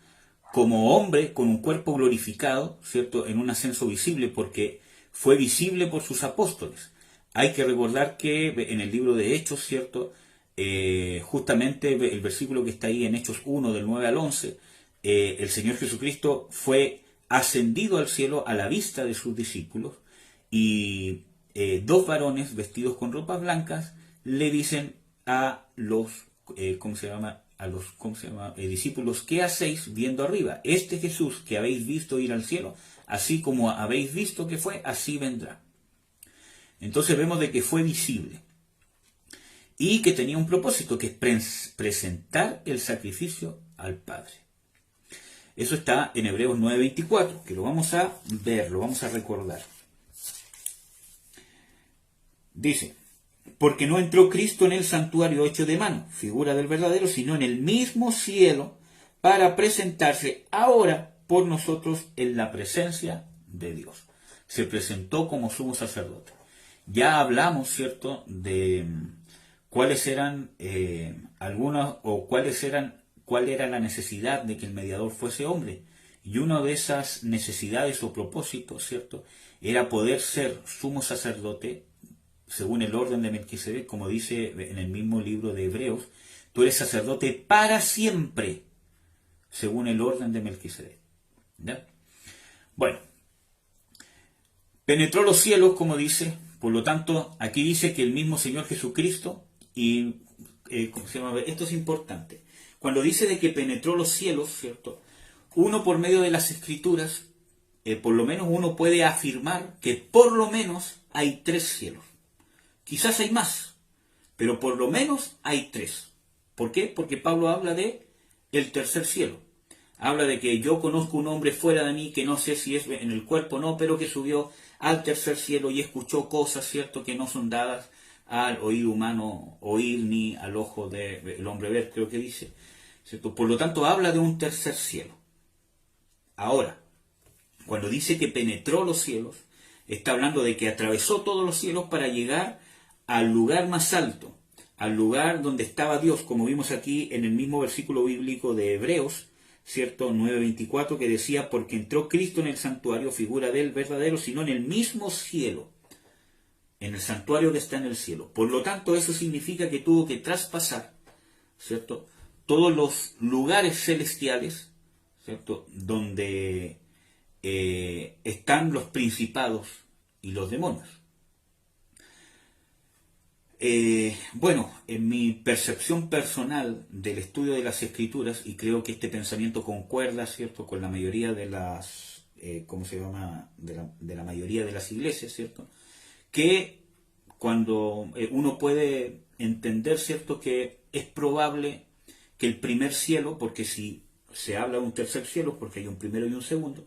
Como hombre, con un cuerpo glorificado, ¿cierto? En un ascenso visible, porque fue visible por sus apóstoles. Hay que recordar que en el libro de Hechos, ¿cierto? Justamente el versículo que está ahí en Hechos 1, del 9 al 11, el Señor Jesucristo fue ascendido al cielo a la vista de sus discípulos y dos varones vestidos con ropas blancas le dicen a los, discípulos, ¿qué hacéis viendo arriba? Este Jesús que habéis visto ir al cielo, así como habéis visto que fue, así vendrá. Entonces vemos de que fue visible y que tenía un propósito, que es presentar el sacrificio al Padre. Eso está en Hebreos 9:24, que lo vamos a ver, lo vamos a recordar. Dice, porque no entró Cristo en el santuario hecho de mano, figura del verdadero, sino en el mismo cielo, para presentarse ahora por nosotros en la presencia de Dios. Se presentó como sumo sacerdote. Ya hablamos, ¿cierto?, de cuáles eran cuál era la necesidad de que el mediador fuese hombre. Y una de esas necesidades o propósitos, ¿cierto?, era poder ser sumo sacerdote según el orden de Melquisedec, como dice en el mismo libro de Hebreos, tú eres sacerdote para siempre, según el orden de Melquisedec. ¿Ya? Bueno, penetró los cielos, como dice, por lo tanto, aquí dice que el mismo Señor Jesucristo, y esto es importante, cuando dice de que penetró los cielos, ¿cierto?, uno por medio de las Escrituras, por lo menos uno puede afirmar que por lo menos hay 3 cielos. Quizás hay más, pero por lo menos hay 3. ¿Por qué? Porque Pablo habla de el tercer cielo. Habla de que yo conozco un hombre fuera de mí que no sé si es en el cuerpo o no, pero que subió al tercer cielo y escuchó cosas, ¿cierto?, que no son dadas al oído humano oír ni al ojo del hombre ver, creo que dice, ¿cierto? Por lo tanto, habla de un tercer cielo. Ahora, cuando dice que penetró los cielos, está hablando de que atravesó todos los cielos para llegar al lugar más alto, al lugar donde estaba Dios, como vimos aquí en el mismo versículo bíblico de Hebreos, ¿cierto? 9:24, que decía, porque entró Cristo en el santuario, figura del verdadero, sino en el mismo cielo, en el santuario que está en el cielo. Por lo tanto, eso significa que tuvo que traspasar, ¿cierto?, todos los lugares celestiales, ¿cierto?, donde están los principados y los demonios. Bueno, en mi percepción personal del estudio de las Escrituras, y creo que este pensamiento concuerda, ¿cierto?, con la mayoría de las, de la mayoría de las iglesias, ¿cierto?, que cuando uno puede entender, ¿cierto?, que es probable que el primer cielo, porque si se habla de un tercer cielo, porque hay un primero y un segundo,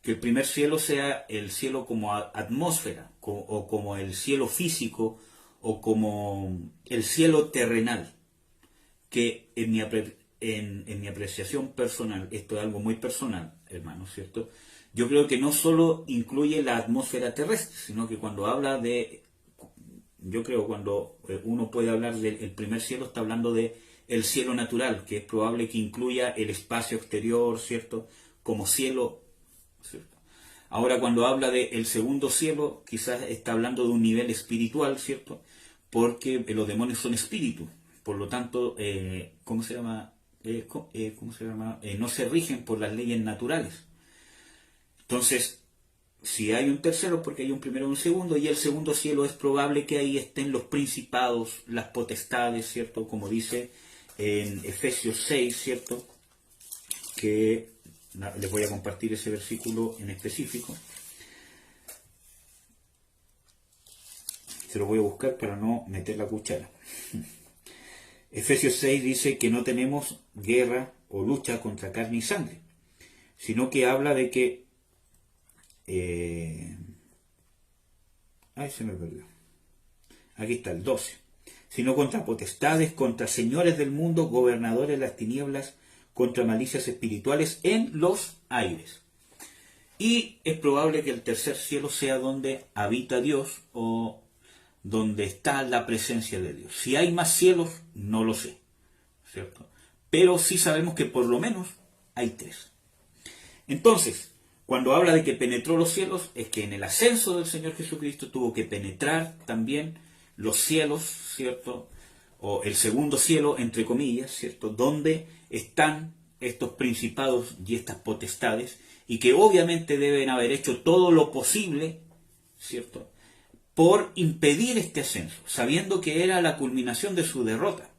que el primer cielo sea el cielo como atmósfera, o como el cielo físico, o como el cielo terrenal, que en mi apreciación personal, esto es algo muy personal, hermanos, ¿cierto?, yo creo que no solo incluye la atmósfera terrestre, sino que cuando habla de, yo creo cuando uno puede hablar del primer cielo, está hablando de el cielo natural, que es probable que incluya el espacio exterior, ¿cierto?, como cielo, ¿cierto? Ahora, cuando habla del segundo cielo, quizás está hablando de un nivel espiritual, ¿cierto?, porque los demonios son espíritus, por lo tanto, no se rigen por las leyes naturales. Entonces, si hay un tercero, porque hay un primero y un segundo, y el segundo cielo es probable que ahí estén los principados, las potestades, ¿cierto?, como dice en Efesios 6, ¿cierto?, que les voy a compartir ese versículo en específico. Se lo voy a buscar para no meter la cuchara. Efesios 6 dice que no tenemos guerra o lucha contra carne y sangre, sino que habla de que se me perdió. Aquí está el 12. sino contra potestades, contra señores del mundo, gobernadores de las tinieblas, contra malicias espirituales en los aires. Y es probable que el tercer cielo sea donde habita Dios o donde está la presencia de Dios. Si hay más cielos, no lo sé, ¿cierto? Pero sí sabemos que por lo menos hay 3. Entonces, cuando habla de que penetró los cielos, es que en el ascenso del Señor Jesucristo tuvo que penetrar también los cielos, ¿cierto? O el segundo cielo, entre comillas, ¿cierto? Donde están estos principados y estas potestades, y que obviamente deben haber hecho todo lo posible, ¿cierto?, por impedir este ascenso, sabiendo que era la culminación de su derrota.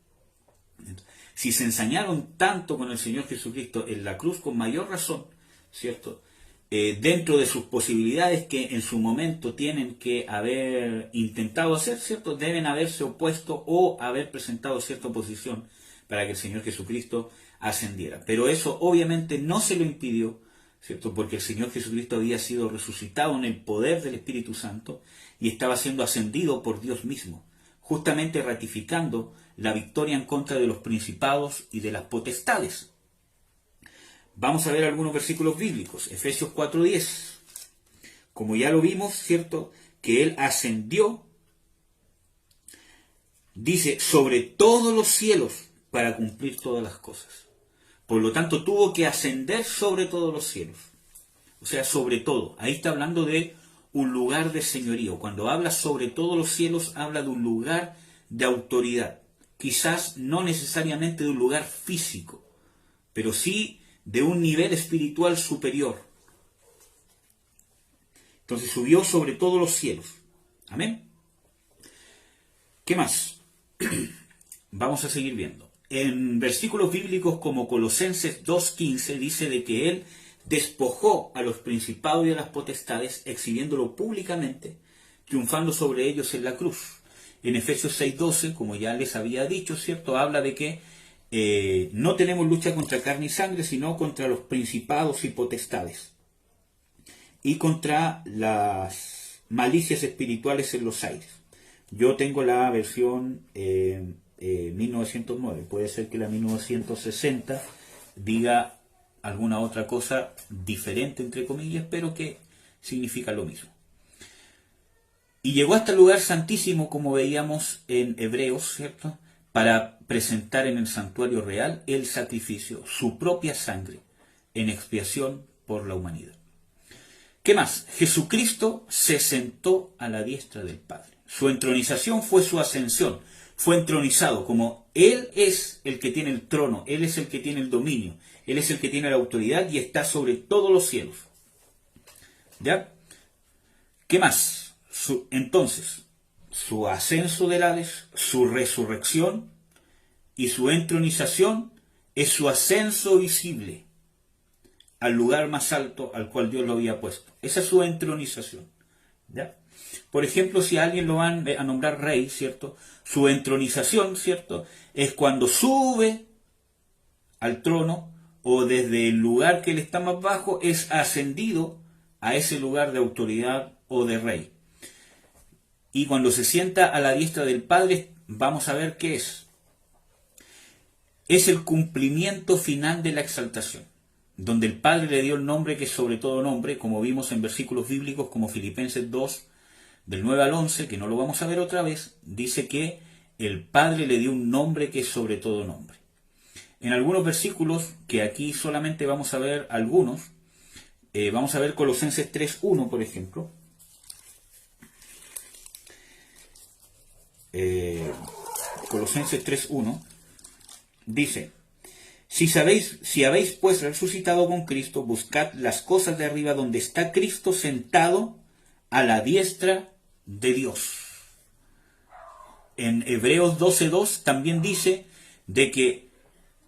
Si se ensañaron tanto con el Señor Jesucristo en la cruz, con mayor razón, ¿cierto?, dentro de sus posibilidades que en su momento tienen que haber intentado hacer, ¿cierto?, deben haberse opuesto o haber presentado cierta oposición para que el Señor Jesucristo ascendiera. Pero eso obviamente no se lo impidió, ¿cierto?, porque el Señor Jesucristo había sido resucitado en el poder del Espíritu Santo y estaba siendo ascendido por Dios mismo, justamente ratificando la victoria en contra de los principados y de las potestades. Vamos a ver algunos versículos bíblicos. Efesios 4:10. Como ya lo vimos, ¿cierto?, que Él ascendió, dice, sobre todos los cielos para cumplir todas las cosas. Por lo tanto, tuvo que ascender sobre todos los cielos. O sea, sobre todo. Ahí está hablando de un lugar de señorío. Cuando habla sobre todos los cielos, habla de un lugar de autoridad. Quizás no necesariamente de un lugar físico, pero sí de un nivel espiritual superior. Entonces subió sobre todos los cielos. Amén. ¿Qué más? Vamos a seguir viendo. En versículos bíblicos como Colosenses 2:15 dice de que Él despojó a los principados y a las potestades, exhibiéndolo públicamente, triunfando sobre ellos en la cruz. En Efesios 6:12, como ya les había dicho, ¿cierto?, habla de que no tenemos lucha contra carne y sangre, sino contra los principados y potestades, y contra las malicias espirituales en los aires. Yo tengo la versión 1909, puede ser que la 1960 diga alguna otra cosa diferente, entre comillas, pero que significa lo mismo. Y llegó hasta el lugar santísimo, como veíamos en Hebreos, ¿cierto?, para presentar en el santuario real el sacrificio, su propia sangre, en expiación por la humanidad. ¿Qué más? Jesucristo se sentó a la diestra del Padre. Su entronización fue su ascensión. Fue entronizado como Él es el que tiene el trono, Él es el que tiene el dominio, Él es el que tiene la autoridad y está sobre todos los cielos. ¿Ya? ¿Qué más? Entonces, su ascenso del Hades, su resurrección y su entronización es su ascenso visible al lugar más alto al cual Dios lo había puesto. Esa es su entronización. ¿Ya? Por ejemplo, si a alguien lo van a nombrar rey, ¿cierto?, su entronización, ¿cierto?, es cuando sube al trono o desde el lugar que él está más bajo es ascendido a ese lugar de autoridad o de rey. Y cuando se sienta a la diestra del Padre, vamos a ver qué es. Es el cumplimiento final de la exaltación, donde el Padre le dio el nombre que es sobre todo nombre, como vimos en versículos bíblicos como Filipenses 2, del 9 al 11, que no lo vamos a ver otra vez, dice que el Padre le dio un nombre que es sobre todo nombre. En algunos versículos, que aquí solamente vamos a ver algunos, vamos a ver Colosenses 3:1, por ejemplo. Colosenses 3:1 dice: si habéis pues resucitado con Cristo, buscad las cosas de arriba donde está Cristo sentado a la diestra de Dios. En Hebreos 12:2 también dice de que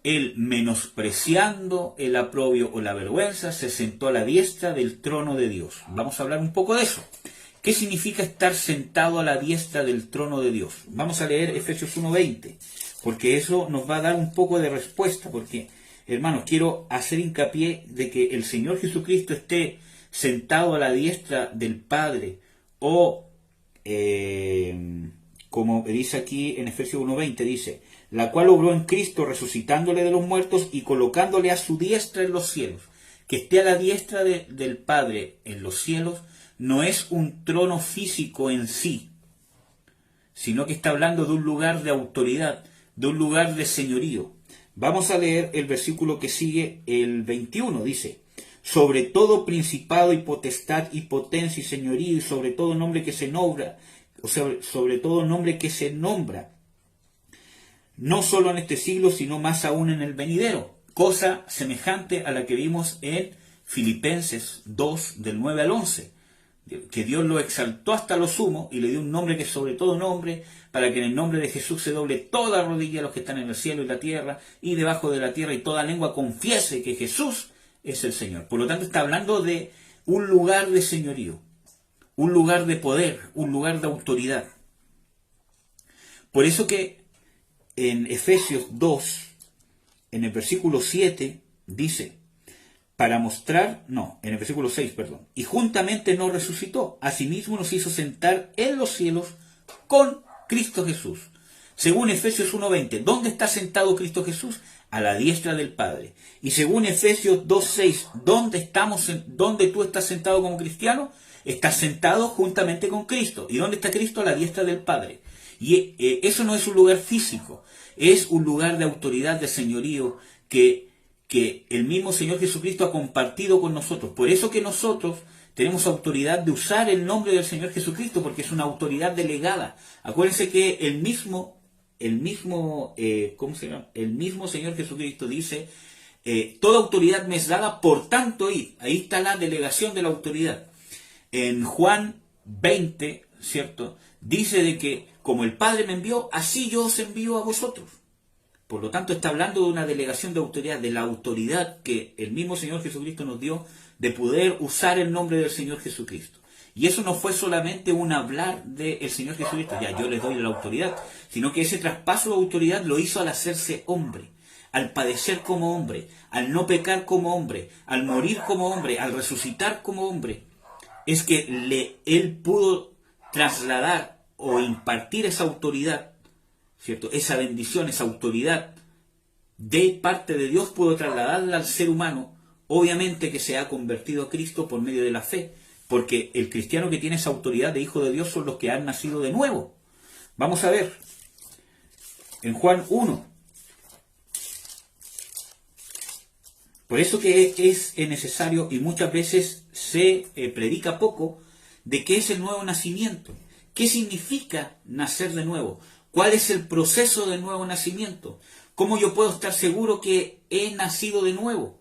Él, menospreciando el aprobio o la vergüenza, se sentó a la diestra del trono de Dios. Vamos a hablar un poco de eso. ¿Qué significa estar sentado a la diestra del trono de Dios? Vamos a leer Efesios 1:20, porque eso nos va a dar un poco de respuesta, porque, hermanos, quiero hacer hincapié de que el Señor Jesucristo esté sentado a la diestra del Padre o como dice aquí en Efesios 1:20, dice, la cual obró en Cristo resucitándole de los muertos y colocándole a su diestra en los cielos. Que esté a la diestra del Padre en los cielos no es un trono físico en sí, sino que está hablando de un lugar de autoridad, de un lugar de señorío. Vamos a leer el versículo que sigue, el 21, dice, sobre todo principado y potestad y potencia y señorío y sobre todo nombre que se nombra, o sea, sobre todo nombre que se nombra, no solo en este siglo, sino más aún en el venidero. Cosa semejante a la que vimos en Filipenses 2, del 9 al 11, que Dios lo exaltó hasta lo sumo y le dio un nombre que es sobre todo nombre, para que en el nombre de Jesús se doble toda rodilla a los que están en el cielo y la tierra y debajo de la tierra, y toda lengua confiese que Jesús es el Señor. Por lo tanto, está hablando de un lugar de señorío, un lugar de poder, un lugar de autoridad. Por eso que en Efesios 2, en el versículo 7, dice, en el versículo 6, perdón, y juntamente nos resucitó, asimismo nos hizo sentar en los cielos con Cristo Jesús. Según Efesios 1:20, ¿dónde está sentado Cristo Jesús? A la diestra del Padre. Y según Efesios 2:6, ¿dónde tú estás sentado como cristiano? Estás sentado juntamente con Cristo. ¿Y dónde está Cristo? A la diestra del Padre. Y eso no es un lugar físico, es un lugar de autoridad, de señorío, que el mismo Señor Jesucristo ha compartido con nosotros. Por eso que nosotros tenemos autoridad de usar el nombre del Señor Jesucristo, porque es una autoridad delegada. Acuérdense que el mismo Señor Jesucristo dice, toda autoridad me es dada, por tanto, y ahí está la delegación de la autoridad. En Juan 20, ¿cierto?, dice de que como el Padre me envió, así yo os envío a vosotros. Por lo tanto, está hablando de una delegación de autoridad, de la autoridad que el mismo Señor Jesucristo nos dio de poder usar el nombre del Señor Jesucristo. Y eso no fue solamente un hablar del Señor Jesucristo, ya yo les doy la autoridad, sino que ese traspaso de autoridad lo hizo al hacerse hombre, al padecer como hombre, al no pecar como hombre, al morir como hombre, al resucitar como hombre. Es que él pudo trasladar o impartir esa autoridad, ¿cierto? Esa bendición, esa autoridad de parte de Dios pudo trasladarla al ser humano, obviamente que se ha convertido a Cristo por medio de la fe, porque el cristiano que tiene esa autoridad de hijo de Dios son los que han nacido de nuevo. Vamos a ver, en Juan 1. Por eso que es necesario, y muchas veces se predica poco, de qué es el nuevo nacimiento. ¿Qué significa nacer de nuevo? ¿Cuál es el proceso del nuevo nacimiento? ¿Cómo yo puedo estar seguro que he nacido de nuevo?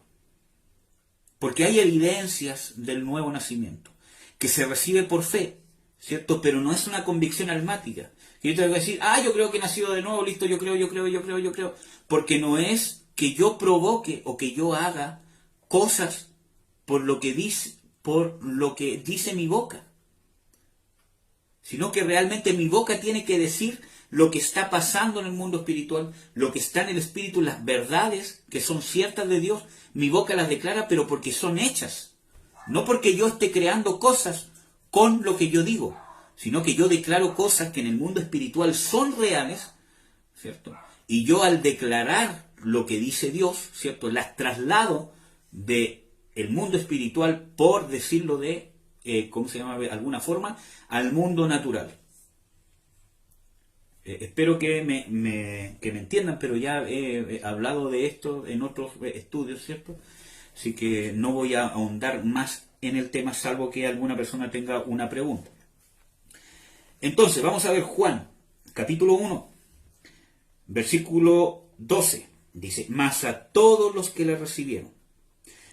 Porque hay evidencias del nuevo nacimiento, que se recibe por fe, ¿cierto? Pero no es una convicción almática. Que yo te voy a decir, yo creo que he nacido de nuevo, listo, yo creo. Porque no es que yo provoque o que yo haga cosas por lo que dice mi boca, sino que realmente mi boca tiene que decir lo que está pasando en el mundo espiritual, lo que está en el espíritu, las verdades que son ciertas de Dios. Mi boca las declara, pero porque son hechas, no porque yo esté creando cosas con lo que yo digo, sino que yo declaro cosas que en el mundo espiritual son reales, ¿cierto? Y yo al declarar lo que dice Dios, ¿cierto?, las traslado de el mundo espiritual, por decirlo de alguna forma, al mundo natural. Espero que me entiendan, pero ya he hablado de esto en otros estudios, ¿cierto? Así que no voy a ahondar más en el tema, salvo que alguna persona tenga una pregunta. Entonces, vamos a ver Juan, capítulo 1, versículo 12. Dice, mas a todos los que le recibieron,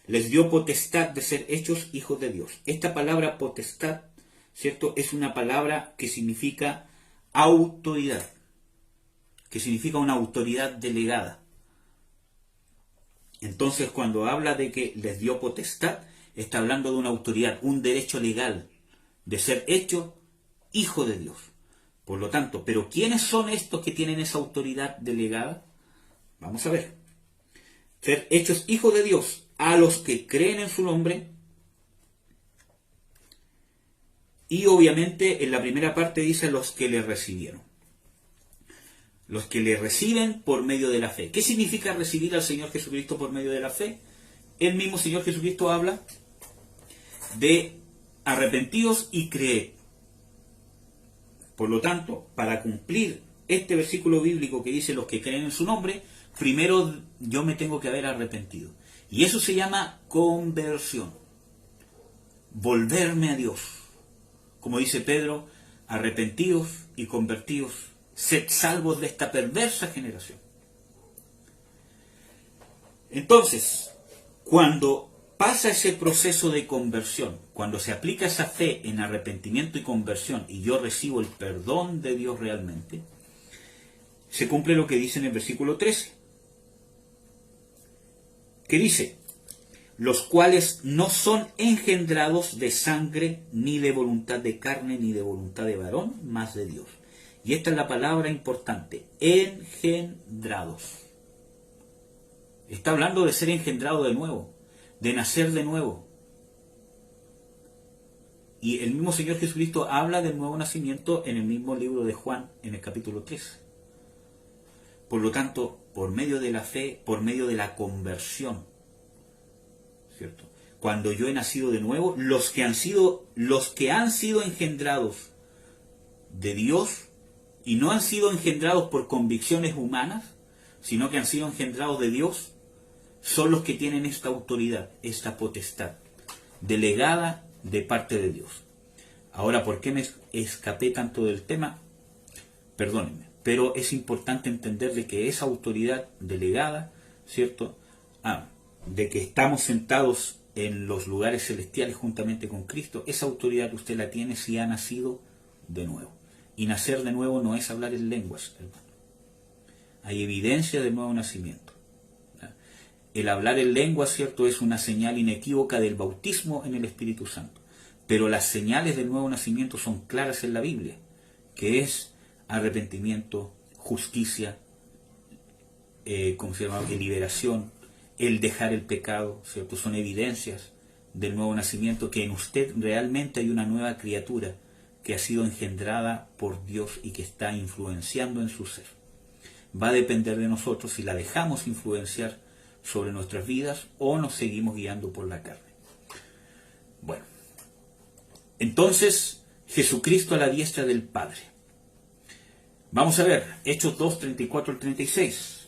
les dio potestad de ser hechos hijos de Dios. Esta palabra potestad, ¿cierto?, es una palabra que significa autoridad, que significa una autoridad delegada. Entonces, cuando habla de que les dio potestad, está hablando de una autoridad, un derecho legal de ser hecho hijo de Dios. Por lo tanto, ¿pero quiénes son estos que tienen esa autoridad delegada? Vamos a ver. Ser hechos hijos de Dios a los que creen en su nombre. Y obviamente en la primera parte dice los que le recibieron. Los que le reciben por medio de la fe. ¿Qué significa recibir al Señor Jesucristo por medio de la fe? El mismo Señor Jesucristo habla de arrepentidos y creed. Por lo tanto, para cumplir este versículo bíblico que dice los que creen en su nombre, primero yo me tengo que haber arrepentido. Y eso se llama conversión. Volverme a Dios. Como dice Pedro, arrepentidos y convertidos, sed salvos de esta perversa generación. Entonces, cuando pasa ese proceso de conversión, cuando se aplica esa fe en arrepentimiento y conversión y yo recibo el perdón de Dios realmente, se cumple lo que dice en el versículo 13, que dice, los cuales no son engendrados de sangre, ni de voluntad de carne, ni de voluntad de varón, mas de Dios. Y esta es la palabra importante, engendrados. Está hablando de ser engendrado de nuevo, de nacer de nuevo. Y el mismo Señor Jesucristo habla del nuevo nacimiento en el mismo libro de Juan, en el capítulo 3. Por lo tanto, por medio de la fe, por medio de la conversión, ¿cierto? Cuando yo he nacido de nuevo, los que han sido engendrados de Dios, y no han sido engendrados por convicciones humanas, sino que han sido engendrados de Dios, son los que tienen esta autoridad, esta potestad, delegada de parte de Dios. Ahora, ¿por qué me escapé tanto del tema? Perdónenme, pero es importante entender de que esa autoridad delegada, ¿cierto? De que estamos sentados en los lugares celestiales juntamente con Cristo, esa autoridad usted la tiene si ha nacido de nuevo. Y nacer de nuevo no es hablar en lenguas, hermano. Hay evidencia del nuevo nacimiento. El hablar en lenguas, ¿cierto?, es una señal inequívoca del bautismo en el Espíritu Santo. Pero las señales del nuevo nacimiento son claras en la Biblia, que es arrepentimiento, justicia, ¿cómo se llama?, liberación, el dejar el pecado, ¿cierto? Son evidencias del nuevo nacimiento, que en usted realmente hay una nueva criatura que ha sido engendrada por Dios y que está influenciando en su ser. Va a depender de nosotros si la dejamos influenciar sobre nuestras vidas o nos seguimos guiando por la carne. Bueno, entonces Jesucristo a la diestra del Padre. Vamos a ver, Hechos 2, 34 al 36.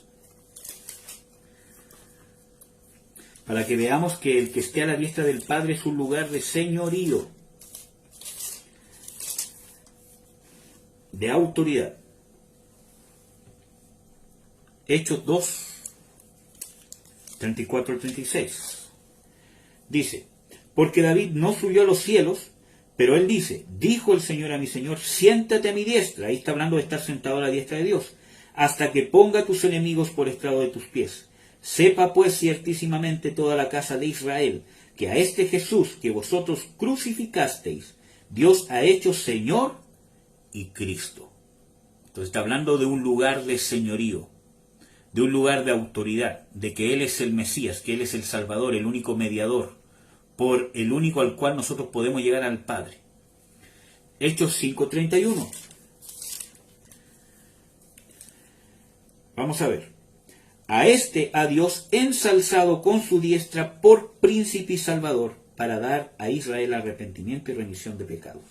Para que veamos que el que esté a la diestra del Padre es un lugar de señorío, de autoridad. Hechos 2, 34 al 36. Dice, porque David no subió a los cielos, pero él dice, dijo el Señor a mi Señor, siéntate a mi diestra. Ahí está hablando de estar sentado a la diestra de Dios, hasta que ponga a tus enemigos por estrado de tus pies. Sepa pues ciertísimamente toda la casa de Israel, que a este Jesús que vosotros crucificasteis, Dios ha hecho Señor y Cristo. Entonces está hablando de un lugar de señorío, de un lugar de autoridad, de que Él es el Mesías, que Él es el Salvador, el único mediador, por el único al cual nosotros podemos llegar al Padre. Hechos 5:31. Vamos a ver. A este ha Dios ensalzado con su diestra por príncipe y salvador, para dar a Israel arrepentimiento y remisión de pecados.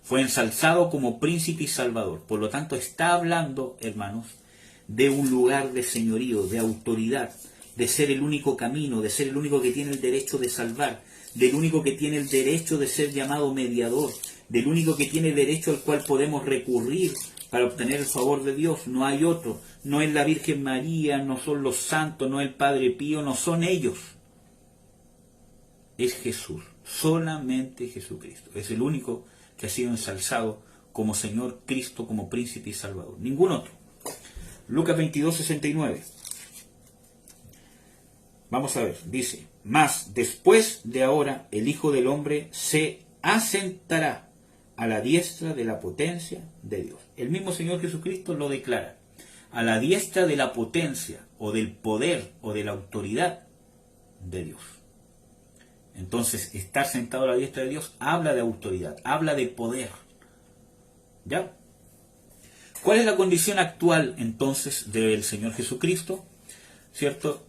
Fue ensalzado como príncipe y salvador. Por lo tanto, está hablando, hermanos, de un lugar de señorío, de autoridad, de ser el único camino, de ser el único que tiene el derecho de salvar, del único que tiene el derecho de ser llamado mediador, del único que tiene el derecho al cual podemos recurrir para obtener el favor de Dios. No hay otro. No es la Virgen María, no son los santos, no es el Padre Pío, no son ellos. Es Jesús, solamente Jesucristo. Es el único que ha sido ensalzado como Señor, Cristo, como príncipe y salvador. Ningún otro. Lucas 22:69. Vamos a ver, dice, mas después de ahora el Hijo del Hombre se asentará a la diestra de la potencia de Dios. El mismo Señor Jesucristo lo declara, a la diestra de la potencia, o del poder, o de la autoridad de Dios. Entonces, estar sentado a la diestra de Dios habla de autoridad, habla de poder. ¿Ya? ¿Cuál es la condición actual entonces del Señor Jesucristo? ¿Cierto?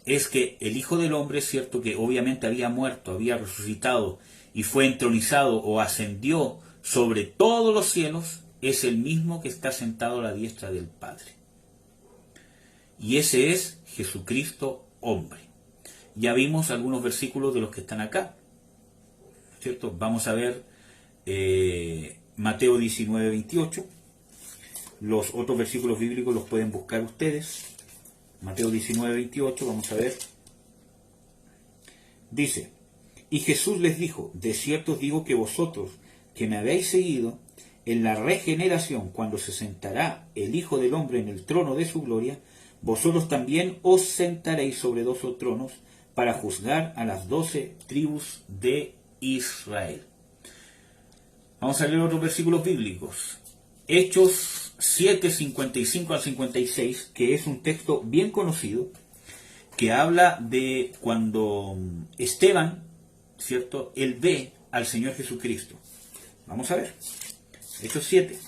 Es que el Hijo del Hombre, cierto, que obviamente había muerto, había resucitado y fue entronizado o ascendió sobre todos los cielos, es el mismo que está sentado a la diestra del Padre. Y ese es Jesucristo hombre. Ya vimos algunos versículos de los que están acá, ¿cierto? Vamos a ver Mateo 19, 28. Los otros versículos bíblicos los pueden buscar ustedes. Mateo 19, 28, vamos a ver. Dice: y Jesús les dijo: de cierto os digo que vosotros, que me habéis seguido, en la regeneración, cuando se sentará el Hijo del Hombre en el trono de su gloria, vosotros también os sentaréis sobre 12 tronos para juzgar a las 12 tribus de Israel. Vamos a leer otros versículos bíblicos. Hechos 7, 55 al 56, que es un texto bien conocido, que habla de cuando Esteban, ¿cierto?, él ve al Señor Jesucristo. Vamos a ver. Hechos 7.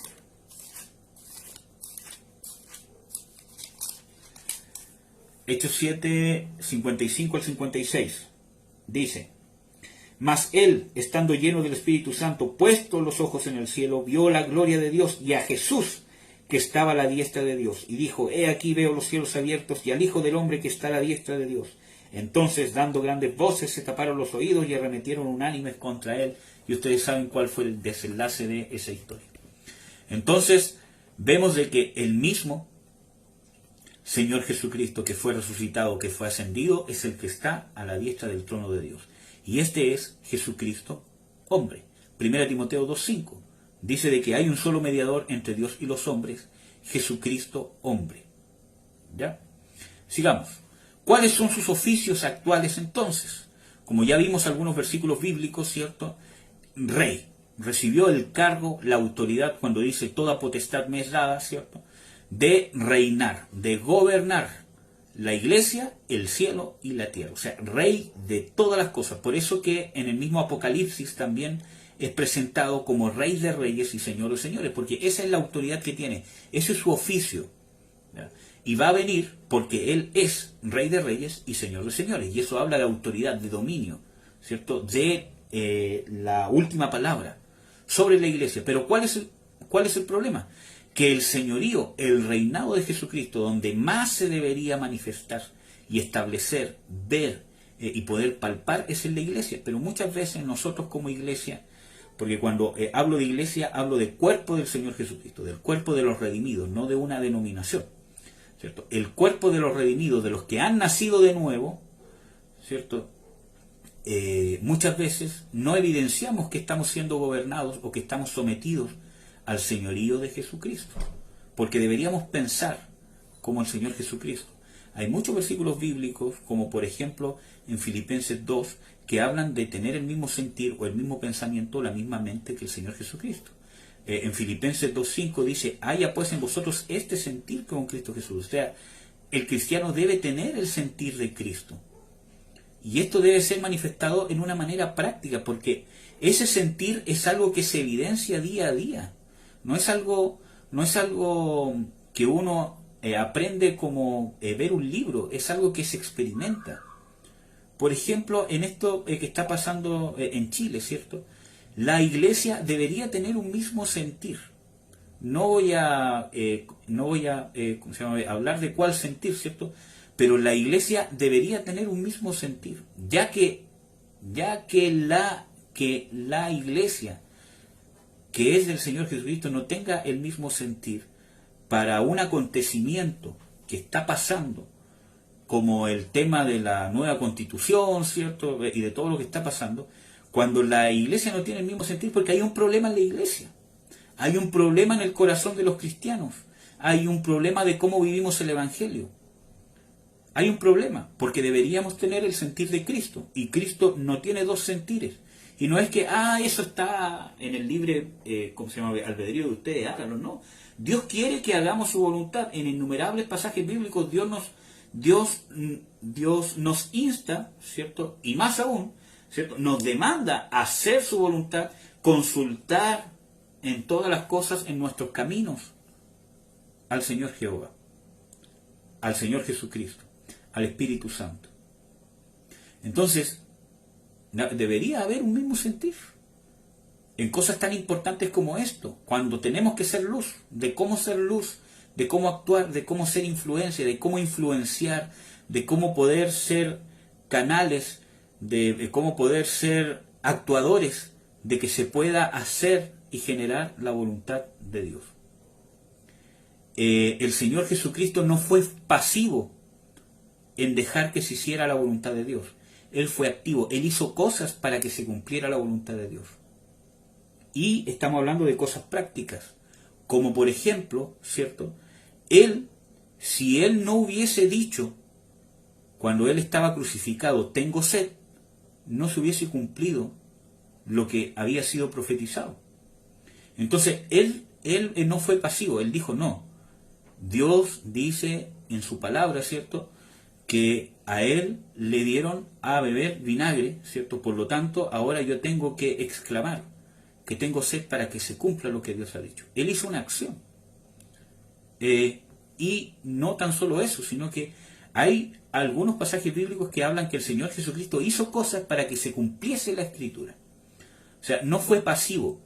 Hechos 7, 55 al 56. Dice: mas él, estando lleno del Espíritu Santo, puestos los ojos en el cielo, vio la gloria de Dios y a Jesús, que estaba a la diestra de Dios, y dijo: he aquí veo los cielos abiertos y al Hijo del Hombre que está a la diestra de Dios. Entonces, dando grandes voces, se taparon los oídos y arremetieron unánimes contra él. Y ustedes saben cuál fue el desenlace de esa historia. Entonces, vemos de que el mismo Señor Jesucristo, que fue resucitado, que fue ascendido, es el que está a la diestra del trono de Dios. Y este es Jesucristo hombre. 1 Timoteo 2:5 dice de que hay un solo mediador entre Dios y los hombres, Jesucristo hombre. ¿Ya? Sigamos. ¿Cuáles son sus oficios actuales entonces? Como ya vimos algunos versículos bíblicos, ¿cierto? Rey. Recibió el cargo, la autoridad, cuando dice toda potestad me es dada, ¿cierto?, de reinar, de gobernar la iglesia, el cielo y la tierra. O sea, rey de todas las cosas. Por eso que en el mismo Apocalipsis también es presentado como rey de reyes y señor de señores, porque esa es la autoridad que tiene, ese es su oficio, ¿ya? Y va a venir porque él es rey de reyes y señor de señores, y eso habla de autoridad, de dominio, ¿cierto?, de la última palabra sobre la iglesia. Pero ¿cuál es el problema? Que el señorío, el reinado de Jesucristo, donde más se debería manifestar y establecer, ver y poder palpar, es en la iglesia. Pero muchas veces nosotros como iglesia, porque cuando hablo de iglesia, hablo del cuerpo del Señor Jesucristo, del cuerpo de los redimidos, no de una denominación, ¿cierto? El cuerpo de los redimidos, de los que han nacido de nuevo, ¿cierto? Muchas veces no evidenciamos que estamos siendo gobernados o que estamos sometidos al señorío de Jesucristo, porque deberíamos pensar como el Señor Jesucristo. Hay muchos versículos bíblicos, como por ejemplo en Filipenses 2, que hablan de tener el mismo sentir o el mismo pensamiento, la misma mente que el Señor Jesucristo. En Filipenses 2:5 dice: haya pues en vosotros este sentir con Cristo Jesús. O sea, el cristiano debe tener el sentir de Cristo. Y esto debe ser manifestado en una manera práctica, porque ese sentir es algo que se evidencia día a día. No es algo que uno aprende como ver un libro, es algo que se experimenta. Por ejemplo, en esto que está pasando en Chile, ¿cierto? La iglesia debería tener un mismo sentir. No voy a hablar de cuál sentir, ¿cierto? Pero la iglesia debería tener un mismo sentir, ya que la iglesia que es del Señor Jesucristo no tenga el mismo sentir para un acontecimiento que está pasando, como el tema de la nueva constitución, ¿cierto?, y de todo lo que está pasando, cuando la iglesia no tiene el mismo sentir, porque hay un problema en la iglesia, hay un problema en el corazón de los cristianos, hay un problema de cómo vivimos el Evangelio. Hay un problema, porque deberíamos tener el sentir de Cristo, y Cristo no tiene dos sentires. Y no es que, eso está en el libre, albedrío de ustedes, háganlo, no. Dios quiere que hagamos su voluntad. En innumerables pasajes bíblicos Dios nos insta, ¿cierto? Y más aún, ¿cierto?, nos demanda hacer su voluntad, consultar en todas las cosas en nuestros caminos al Señor Jehová, al Señor Jesucristo, al Espíritu Santo. Entonces, debería haber un mismo sentir en cosas tan importantes como esto, cuando tenemos que ser luz, de cómo actuar, de cómo ser influencia, de cómo influenciar, de cómo poder ser canales, de cómo poder ser actuadores, de que se pueda hacer y generar la voluntad de Dios. El Señor Jesucristo no fue pasivo en dejar que se hiciera la voluntad de Dios. Él fue activo, Él hizo cosas para que se cumpliera la voluntad de Dios. Y estamos hablando de cosas prácticas, como por ejemplo, ¿cierto? Él, si Él no hubiese dicho, cuando Él estaba crucificado, tengo sed, no se hubiese cumplido lo que había sido profetizado. Entonces, Él no fue pasivo, Él dijo no. Dios dice en su palabra, ¿cierto?, que a Él le dieron a beber vinagre, ¿cierto? Por lo tanto, ahora yo tengo que exclamar que tengo sed para que se cumpla lo que Dios ha dicho. Él hizo una acción. Y no tan solo eso, sino que hay algunos pasajes bíblicos que hablan que el Señor Jesucristo hizo cosas para que se cumpliese la Escritura. O sea, no fue pasivo.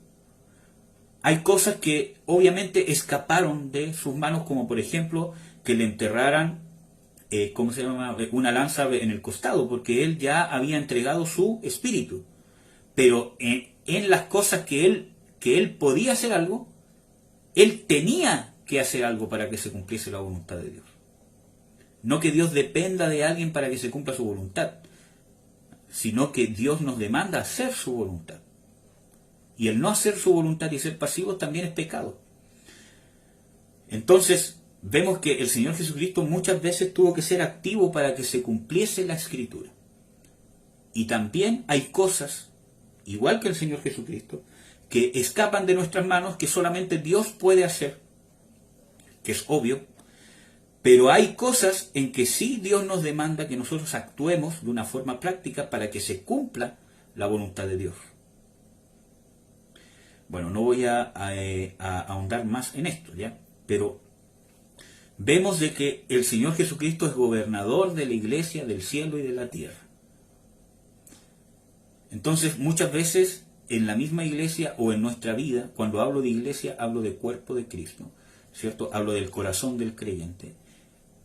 Hay cosas que obviamente escaparon de sus manos, como por ejemplo que le enterraran una lanza en el costado, porque Él ya había entregado su espíritu. Pero en las cosas que él podía hacer algo, Él tenía que hacer algo para que se cumpliese la voluntad de Dios. No que Dios dependa de alguien para que se cumpla su voluntad, sino que Dios nos demanda hacer su voluntad. Y el no hacer su voluntad y ser pasivos también es pecado. Entonces, vemos que el Señor Jesucristo muchas veces tuvo que ser activo para que se cumpliese la Escritura. Y también hay cosas, igual que el Señor Jesucristo, que escapan de nuestras manos, que solamente Dios puede hacer, que es obvio, pero hay cosas en que sí Dios nos demanda que nosotros actuemos de una forma práctica para que se cumpla la voluntad de Dios. Bueno, no voy a ahondar más en esto, ¿ya? Pero vemos de que el Señor Jesucristo es gobernador de la iglesia, del cielo y de la tierra. Entonces, muchas veces en la misma iglesia o en nuestra vida, cuando hablo de iglesia, hablo de cuerpo de Cristo, ¿cierto? Hablo del corazón del creyente.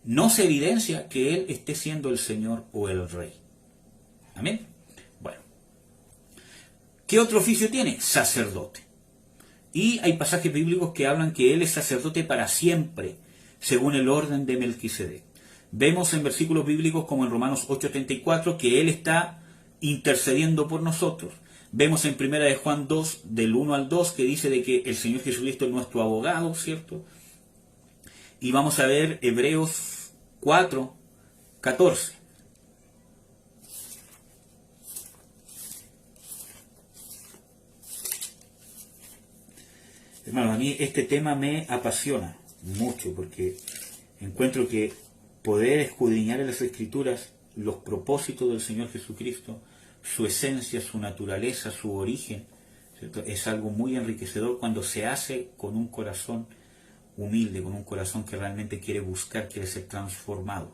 No se evidencia que Él esté siendo el Señor o el Rey. ¿Amén? Bueno. ¿Qué otro oficio tiene? Sacerdote. Y hay pasajes bíblicos que hablan que Él es sacerdote para siempre, según el orden de Melquisedec. Vemos en versículos bíblicos como en Romanos 8:34 que Él está intercediendo por nosotros. Vemos en 1 de Juan 2, del 1 al 2, que dice de que el Señor Jesucristo es nuestro abogado, ¿cierto? Y vamos a ver Hebreos 4:14. Hermanos, a mí este tema me apasiona mucho porque encuentro que poder escudriñar en las Escrituras los propósitos del Señor Jesucristo, su esencia, su naturaleza, su origen, ¿cierto?, es algo muy enriquecedor cuando se hace con un corazón humilde, con un corazón que realmente quiere buscar, quiere ser transformado.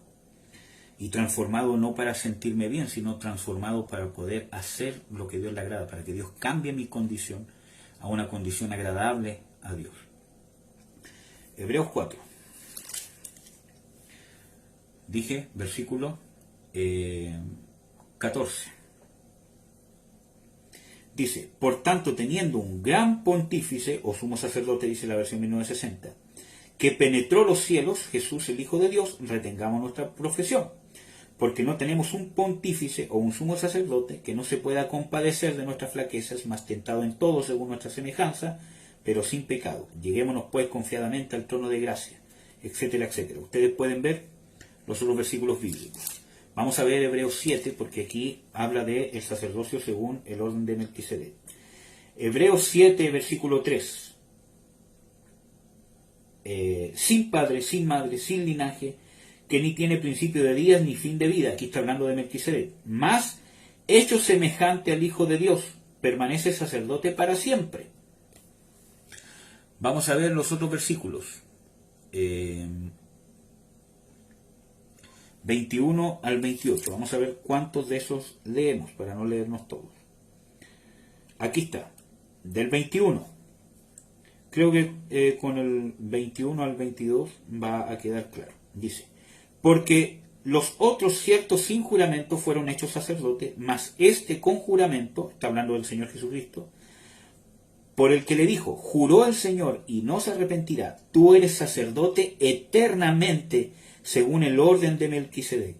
Y transformado no para sentirme bien, sino transformado para poder hacer lo que Dios le agrada, para que Dios cambie mi condición a una condición agradable a Dios. Hebreos 4. Dije, versículo 14. Dice, por tanto, teniendo un gran pontífice, o sumo sacerdote, dice la versión 1960, que penetró los cielos, Jesús el Hijo de Dios, retengamos nuestra profesión, porque no tenemos un pontífice o un sumo sacerdote que no se pueda compadecer de nuestras flaquezas, mas tentado en todo según nuestra semejanza, pero sin pecado. Lleguémonos pues confiadamente al trono de gracia, etcétera, etcétera. Ustedes pueden ver los otros versículos bíblicos. Vamos a ver Hebreos 7, porque aquí habla de el sacerdocio según el orden de Melquisedec. Hebreos 7, versículo 3. Sin padre, sin madre, sin linaje, que ni tiene principio de días ni fin de vida. Aquí está hablando de Melquisedec. Mas, hecho semejante al Hijo de Dios, permanece sacerdote para siempre. Vamos a ver los otros versículos. 21 al 28. Vamos a ver cuántos de esos leemos para no leernos todos. Aquí está, del 21. Creo que con el 21 al 22 va a quedar claro. Dice, porque los otros ciertos sin juramento fueron hechos sacerdotes, mas este con juramento, está hablando del Señor Jesucristo, por el que le dijo, juró el Señor y no se arrepentirá, tú eres sacerdote eternamente según el orden de Melquisedec.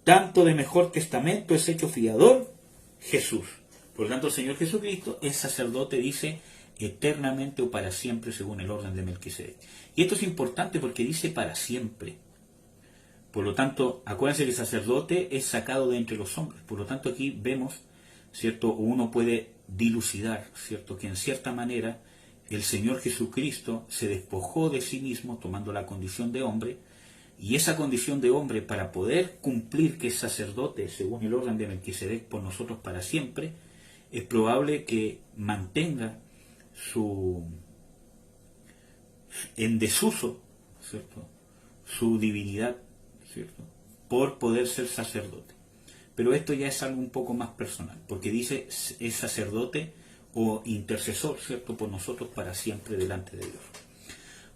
Tanto de mejor testamento es hecho fiador Jesús. Por lo tanto, el Señor Jesucristo es sacerdote, dice, eternamente o para siempre según el orden de Melquisedec. Y esto es importante porque dice para siempre. Por lo tanto, acuérdense que el sacerdote es sacado de entre los hombres. Por lo tanto, aquí vemos, ¿cierto? Uno puede dilucidar, ¿cierto? Que en cierta manera el Señor Jesucristo se despojó de sí mismo tomando la condición de hombre, y esa condición de hombre, para poder cumplir que es sacerdote según el orden de Melquisedec por nosotros para siempre, es probable que mantenga en desuso, ¿cierto?, su divinidad, ¿cierto?, por poder ser sacerdote. Pero esto ya es algo un poco más personal, porque dice es sacerdote o intercesor, ¿cierto?, por nosotros para siempre delante de Dios.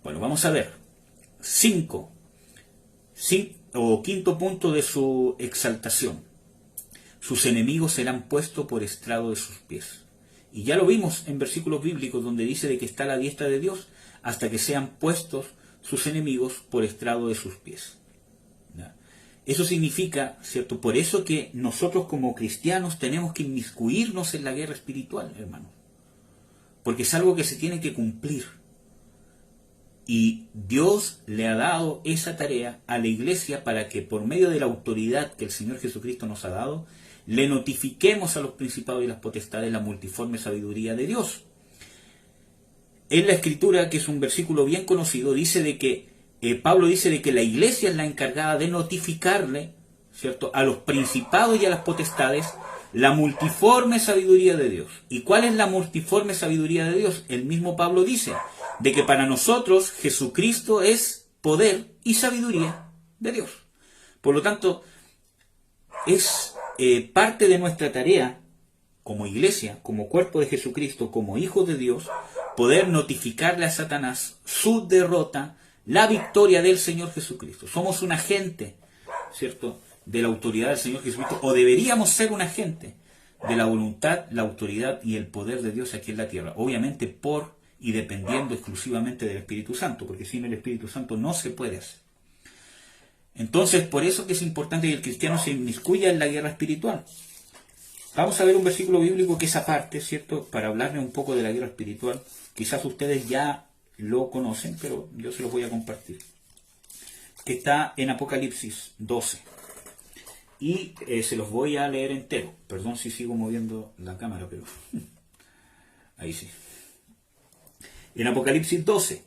Bueno, vamos a ver. Quinto punto de su exaltación. Sus enemigos serán puestos por estrado de sus pies. Y ya lo vimos en versículos bíblicos donde dice de que está a la diestra de Dios hasta que sean puestos sus enemigos por estrado de sus pies. ¿Ya? Eso significa, ¿cierto? Por eso que nosotros como cristianos tenemos que inmiscuirnos en la guerra espiritual, hermanos. Porque es algo que se tiene que cumplir. Y Dios le ha dado esa tarea a la iglesia para que por medio de la autoridad que el Señor Jesucristo nos ha dado, le notifiquemos a los principados y las potestades la multiforme sabiduría de Dios. En la Escritura, que es un versículo bien conocido, dice de que Pablo dice de que la iglesia es la encargada de notificarle, ¿cierto?, a los principados y a las potestades la multiforme sabiduría de Dios. ¿Y cuál es la multiforme sabiduría de Dios? El mismo Pablo dice de que para nosotros Jesucristo es poder y sabiduría de Dios. Por lo tanto, es parte de nuestra tarea como iglesia, como cuerpo de Jesucristo, como hijos de Dios, poder notificarle a Satanás su derrota, la victoria del Señor Jesucristo. Somos un agente, ¿cierto?, de la autoridad del Señor Jesucristo, o deberíamos ser un agente de la voluntad, la autoridad y el poder de Dios aquí en la tierra. Obviamente por y dependiendo exclusivamente del Espíritu Santo, porque sin el Espíritu Santo no se puede hacer. Entonces, por eso que es importante que el cristiano se inmiscuya en la guerra espiritual. Vamos a ver un versículo bíblico que es aparte, ¿cierto?, para hablarle un poco de la guerra espiritual. Quizás ustedes ya lo conocen, pero yo se los voy a compartir. Que está en Apocalipsis 12. Y se los voy a leer entero. Perdón si sigo moviendo la cámara, pero ahí sí. En Apocalipsis 12,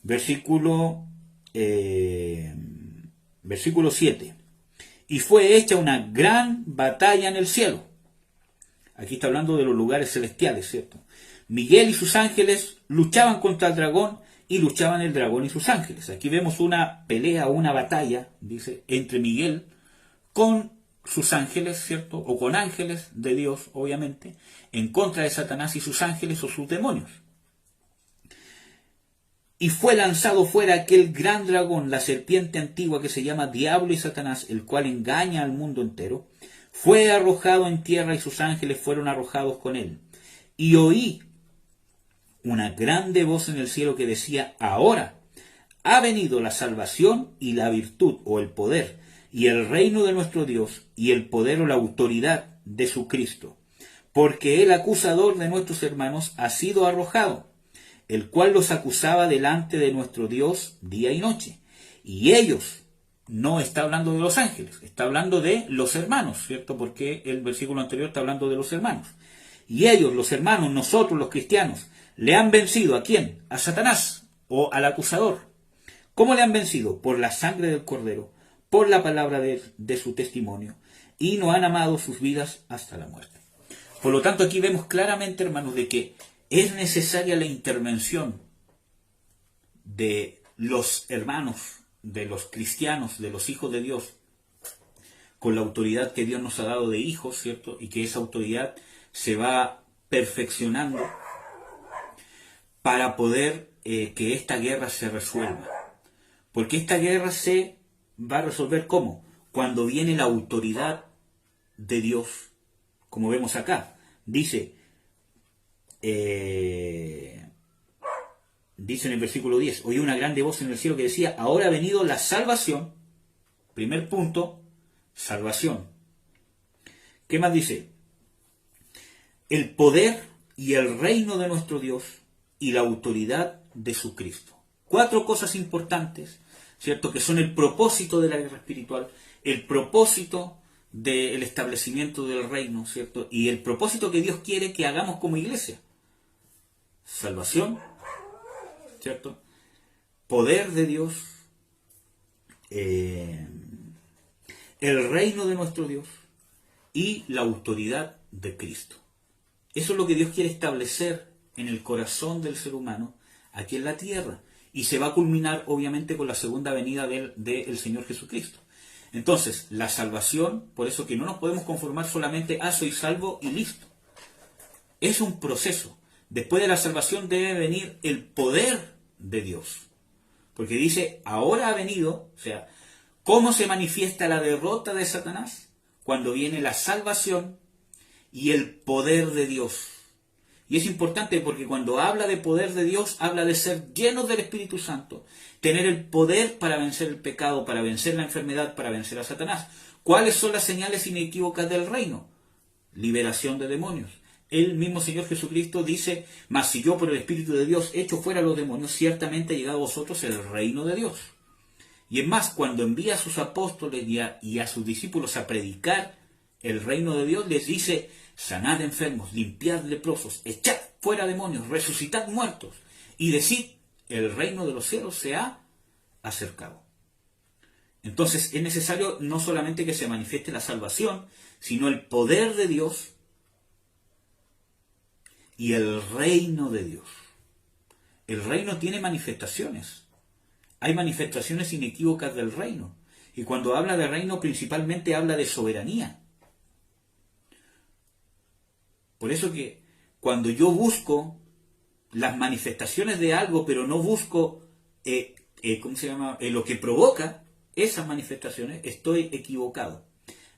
versículo 7. Y fue hecha una gran batalla en el cielo. Aquí está hablando de los lugares celestiales, ¿cierto? Miguel y sus ángeles luchaban contra el dragón y luchaban el dragón y sus ángeles. Aquí vemos una pelea, una batalla, dice, entre Miguel con sus ángeles, ¿cierto? O con ángeles de Dios, obviamente, en contra de Satanás y sus ángeles o sus demonios. Y fue lanzado fuera aquel gran dragón, la serpiente antigua que se llama Diablo y Satanás, el cual engaña al mundo entero. Fue arrojado en tierra y sus ángeles fueron arrojados con él. Y oí una grande voz en el cielo que decía, ahora ha venido la salvación y la virtud o el poder y el reino de nuestro Dios y el poder o la autoridad de su Cristo. Porque el acusador de nuestros hermanos ha sido arrojado, el cual los acusaba delante de nuestro Dios día y noche. Y ellos, no está hablando de los ángeles, está hablando de los hermanos, ¿cierto? Porque el versículo anterior está hablando de los hermanos. Y ellos, los hermanos, nosotros los cristianos, le han vencido ¿a quién? A Satanás o al acusador. ¿Cómo le han vencido? Por la sangre del Cordero, por la palabra de su testimonio, y no han amado sus vidas hasta la muerte. Por lo tanto, aquí vemos claramente, hermanos, de que es necesaria la intervención de los hermanos, de los cristianos, de los hijos de Dios, con la autoridad que Dios nos ha dado de hijos, ¿cierto? Y que esa autoridad se va perfeccionando para poder que esta guerra se resuelva. Porque esta guerra se va a resolver ¿cómo? Cuando viene la autoridad de Dios, como vemos acá. Dice en el versículo 10, oí una grande voz en el cielo que decía, ahora ha venido la salvación. Primer punto, salvación. ¿Qué más dice? El poder y el reino de nuestro Dios y la autoridad de su Cristo. 4 cosas importantes, ¿cierto? Que son el propósito de la guerra espiritual, el propósito del establecimiento del reino, ¿cierto? Y el propósito que Dios quiere que hagamos como iglesia. Salvación, ¿cierto? Poder de Dios, el reino de nuestro Dios y la autoridad de Cristo. Eso es lo que Dios quiere establecer en el corazón del ser humano aquí en la tierra. Y se va a culminar obviamente con la segunda venida del Señor Jesucristo. Entonces, la salvación, por eso que no nos podemos conformar solamente a soy salvo y listo. Es un proceso. Después de la salvación debe venir el poder de Dios. Porque dice, ahora ha venido, o sea, ¿cómo se manifiesta la derrota de Satanás? Cuando viene la salvación y el poder de Dios. Y es importante porque cuando habla de poder de Dios, habla de ser llenos del Espíritu Santo, tener el poder para vencer el pecado, para vencer la enfermedad, para vencer a Satanás. ¿Cuáles son las señales inequívocas del reino? Liberación de demonios. El mismo Señor Jesucristo dice, mas si yo por el Espíritu de Dios echo fuera a los demonios, ciertamente ha llegado a vosotros el reino de Dios. Y es más, cuando envía a sus apóstoles y a sus discípulos a predicar el reino de Dios, les dice, sanad enfermos, limpiad leprosos, echad fuera demonios, resucitad muertos, y decid, el reino de los cielos se ha acercado. Entonces es necesario no solamente que se manifieste la salvación, sino el poder de Dios y el reino de Dios. El reino tiene manifestaciones. Hay manifestaciones inequívocas del reino. Y cuando habla de reino, principalmente habla de soberanía. Por eso que cuando yo busco las manifestaciones de algo, pero no busco lo que provoca esas manifestaciones, estoy equivocado.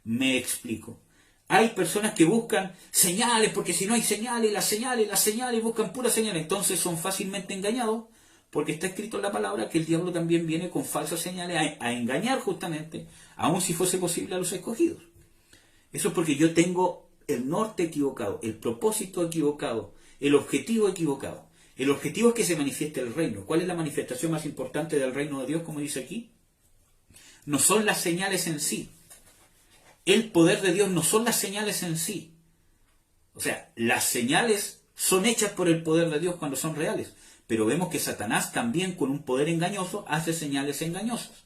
Me explico. Hay personas que buscan señales, porque si no hay señales, las señales, buscan puras señales. Entonces son fácilmente engañados, porque está escrito en la palabra que el diablo también viene con falsas señales a engañar justamente, aun si fuese posible, a los escogidos. Eso es porque yo tengo el norte equivocado, el propósito equivocado, el objetivo equivocado. El objetivo es que se manifieste el reino. ¿Cuál es la manifestación más importante del reino de Dios, como dice aquí? No son las señales en sí. El poder de Dios no son las señales en sí. O sea, las señales son hechas por el poder de Dios cuando son reales. Pero vemos que Satanás también con un poder engañoso hace señales engañosas.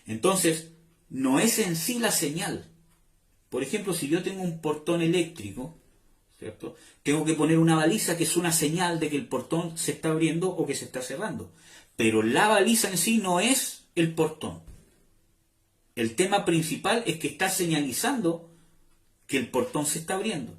Entonces, no es en sí la señal. Por ejemplo, si yo tengo un portón eléctrico, ¿cierto? Tengo que poner una baliza que es una señal de que el portón se está abriendo o que se está cerrando. Pero la baliza en sí no es el portón. El tema principal es que está señalizando que el portón se está abriendo.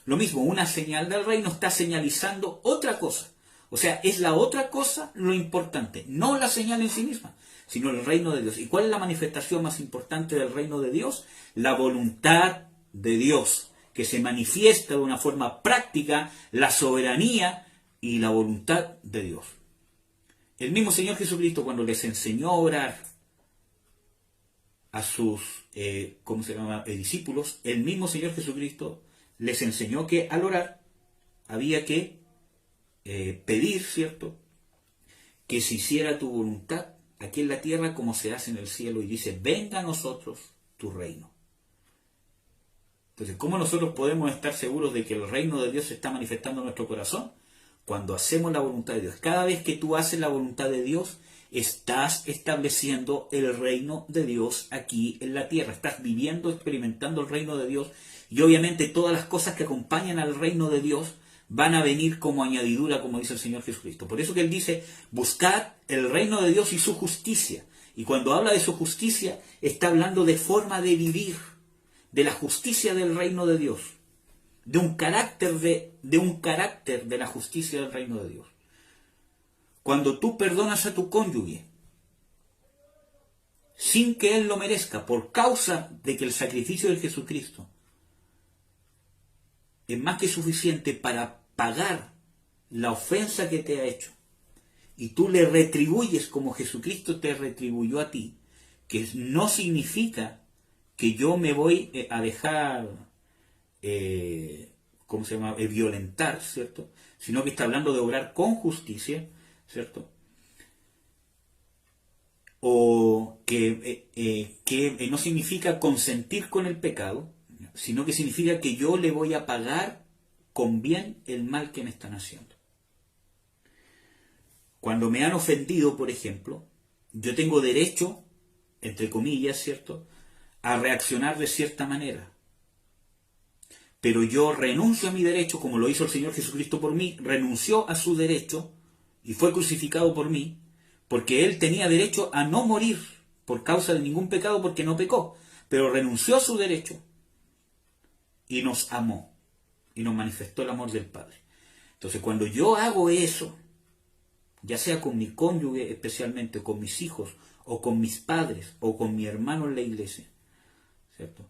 Lo mismo, una señal del reino está señalizando otra cosa. O sea, es la otra cosa lo importante, no la señal en sí misma, sino el reino de Dios. ¿Y cuál es la manifestación más importante del reino de Dios? La voluntad de Dios, que se manifiesta de una forma práctica, la soberanía y la voluntad de Dios. El mismo Señor Jesucristo, cuando les enseñó a orar a sus discípulos, el mismo Señor Jesucristo les enseñó que al orar había que pedir, ¿cierto?, que se hiciera tu voluntad aquí en la tierra como se hace en el cielo, y dice, venga a nosotros tu reino. Entonces, ¿cómo nosotros podemos estar seguros de que el reino de Dios se está manifestando en nuestro corazón? Cuando hacemos la voluntad de Dios. Cada vez que tú haces la voluntad de Dios, estás estableciendo el reino de Dios aquí en la tierra. Estás viviendo, experimentando el reino de Dios, y obviamente todas las cosas que acompañan al reino de Dios van a venir como añadidura, como dice el Señor Jesucristo. Por eso que Él dice, buscad el reino de Dios y su justicia. Y cuando habla de su justicia, está hablando de forma de vivir, de la justicia del reino de Dios, de un carácter de la justicia del reino de Dios. Cuando tú perdonas a tu cónyuge, sin que él lo merezca, por causa de que el sacrificio de Jesucristo es más que suficiente para pagar la ofensa que te ha hecho, y tú le retribuyes como Jesucristo te retribuyó a ti, que no significa que yo me voy a dejar, violentar, ¿cierto? Sino que está hablando de obrar con justicia, ¿cierto? O que no significa consentir con el pecado, sino que significa que yo le voy a pagar con bien el mal que me están haciendo. Cuando me han ofendido, por ejemplo, yo tengo derecho, entre comillas, ¿cierto?, a reaccionar de cierta manera. Pero yo renuncio a mi derecho, como lo hizo el Señor Jesucristo por mí, renunció a su derecho y fue crucificado por mí, porque Él tenía derecho a no morir por causa de ningún pecado, porque no pecó, pero renunció a su derecho y nos amó y nos manifestó el amor del Padre. Entonces, cuando yo hago eso, ya sea con mi cónyuge especialmente, con mis hijos, o con mis padres, o con mi hermano en la iglesia, ¿cierto?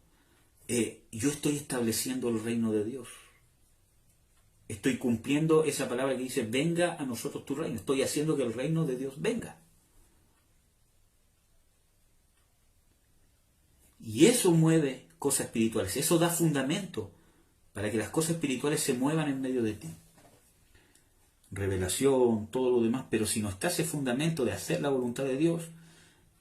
Yo estoy estableciendo el reino de Dios. Estoy cumpliendo esa palabra que dice, venga a nosotros tu reino. Estoy haciendo que el reino de Dios venga. Y eso mueve cosas espirituales. Eso da fundamento para que las cosas espirituales se muevan en medio de ti. Revelación, todo lo demás. Pero si no está ese fundamento de hacer la voluntad de Dios,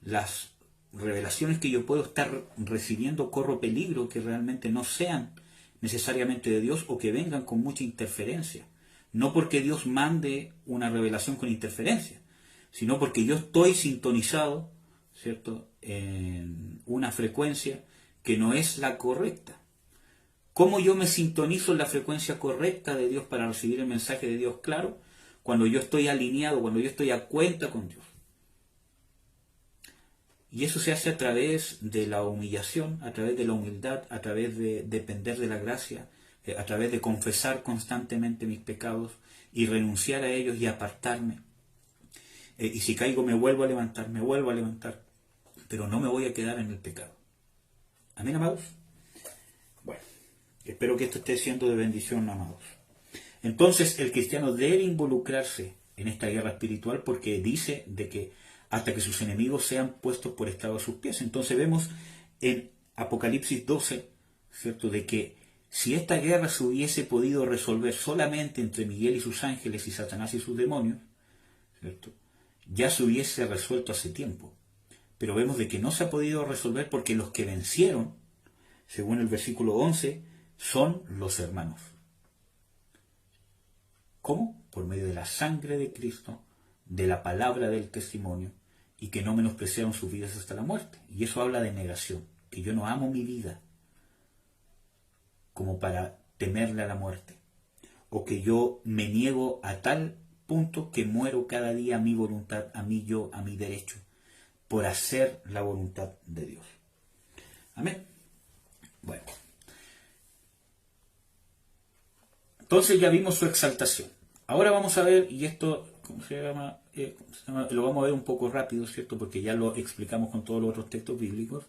las revelaciones que yo puedo estar recibiendo corro peligro que realmente no sean necesariamente de Dios o que vengan con mucha interferencia. No porque Dios mande una revelación con interferencia, sino porque yo estoy sintonizado, ¿cierto?, en una frecuencia que no es la correcta. ¿Cómo yo me sintonizo en la frecuencia correcta de Dios para recibir el mensaje de Dios claro? Cuando yo estoy alineado, cuando yo estoy a cuenta con Dios. Y eso se hace a través de la humillación, a través de la humildad, a través de depender de la gracia, a través de confesar constantemente mis pecados y renunciar a ellos y apartarme. Y si caigo me vuelvo a levantar, pero no me voy a quedar en el pecado. ¿Amén, amados? Bueno, espero que esto esté siendo de bendición, amados. Entonces el cristiano debe involucrarse en esta guerra espiritual porque dice de que hasta que sus enemigos sean puestos por estrado a sus pies. Entonces vemos en Apocalipsis 12, ¿cierto?, de que si esta guerra se hubiese podido resolver solamente entre Miguel y sus ángeles y Satanás y sus demonios, ¿cierto?, ya se hubiese resuelto hace tiempo. Pero vemos de que no se ha podido resolver porque los que vencieron, según el versículo 11, son los hermanos. ¿Cómo? Por medio de la sangre de Cristo, de la palabra del testimonio, y que no menospreciaron sus vidas hasta la muerte. Y eso habla de negación, que yo no amo mi vida como para temerle a la muerte, o que yo me niego a tal punto que muero cada día a mi voluntad, a mí yo, a mi derecho, por hacer la voluntad de Dios. Amén. Bueno, entonces ya vimos su exaltación. Ahora vamos a ver, y esto, ¿cómo se llama? Lo vamos a ver un poco rápido, ¿cierto? Porque ya lo explicamos con todos los otros textos bíblicos.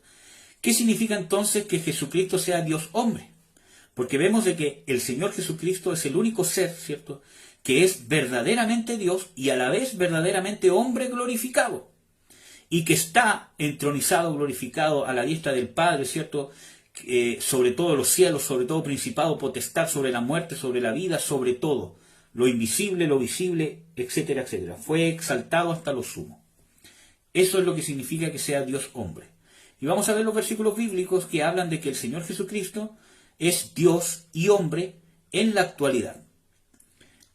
¿Qué significa entonces que Jesucristo sea Dios hombre? Porque vemos de que el Señor Jesucristo es el único ser, ¿cierto?, que es verdaderamente Dios y a la vez verdaderamente hombre glorificado. Y que está entronizado, glorificado a la diestra del Padre, ¿cierto?, sobre todo los cielos, sobre todo principado, potestad, sobre la muerte, sobre la vida, sobre todo. Lo invisible, lo visible, etcétera, etcétera. Fue exaltado hasta lo sumo. Eso es lo que significa que sea Dios hombre. Y vamos a ver los versículos bíblicos que hablan de que el Señor Jesucristo es Dios y hombre en la actualidad.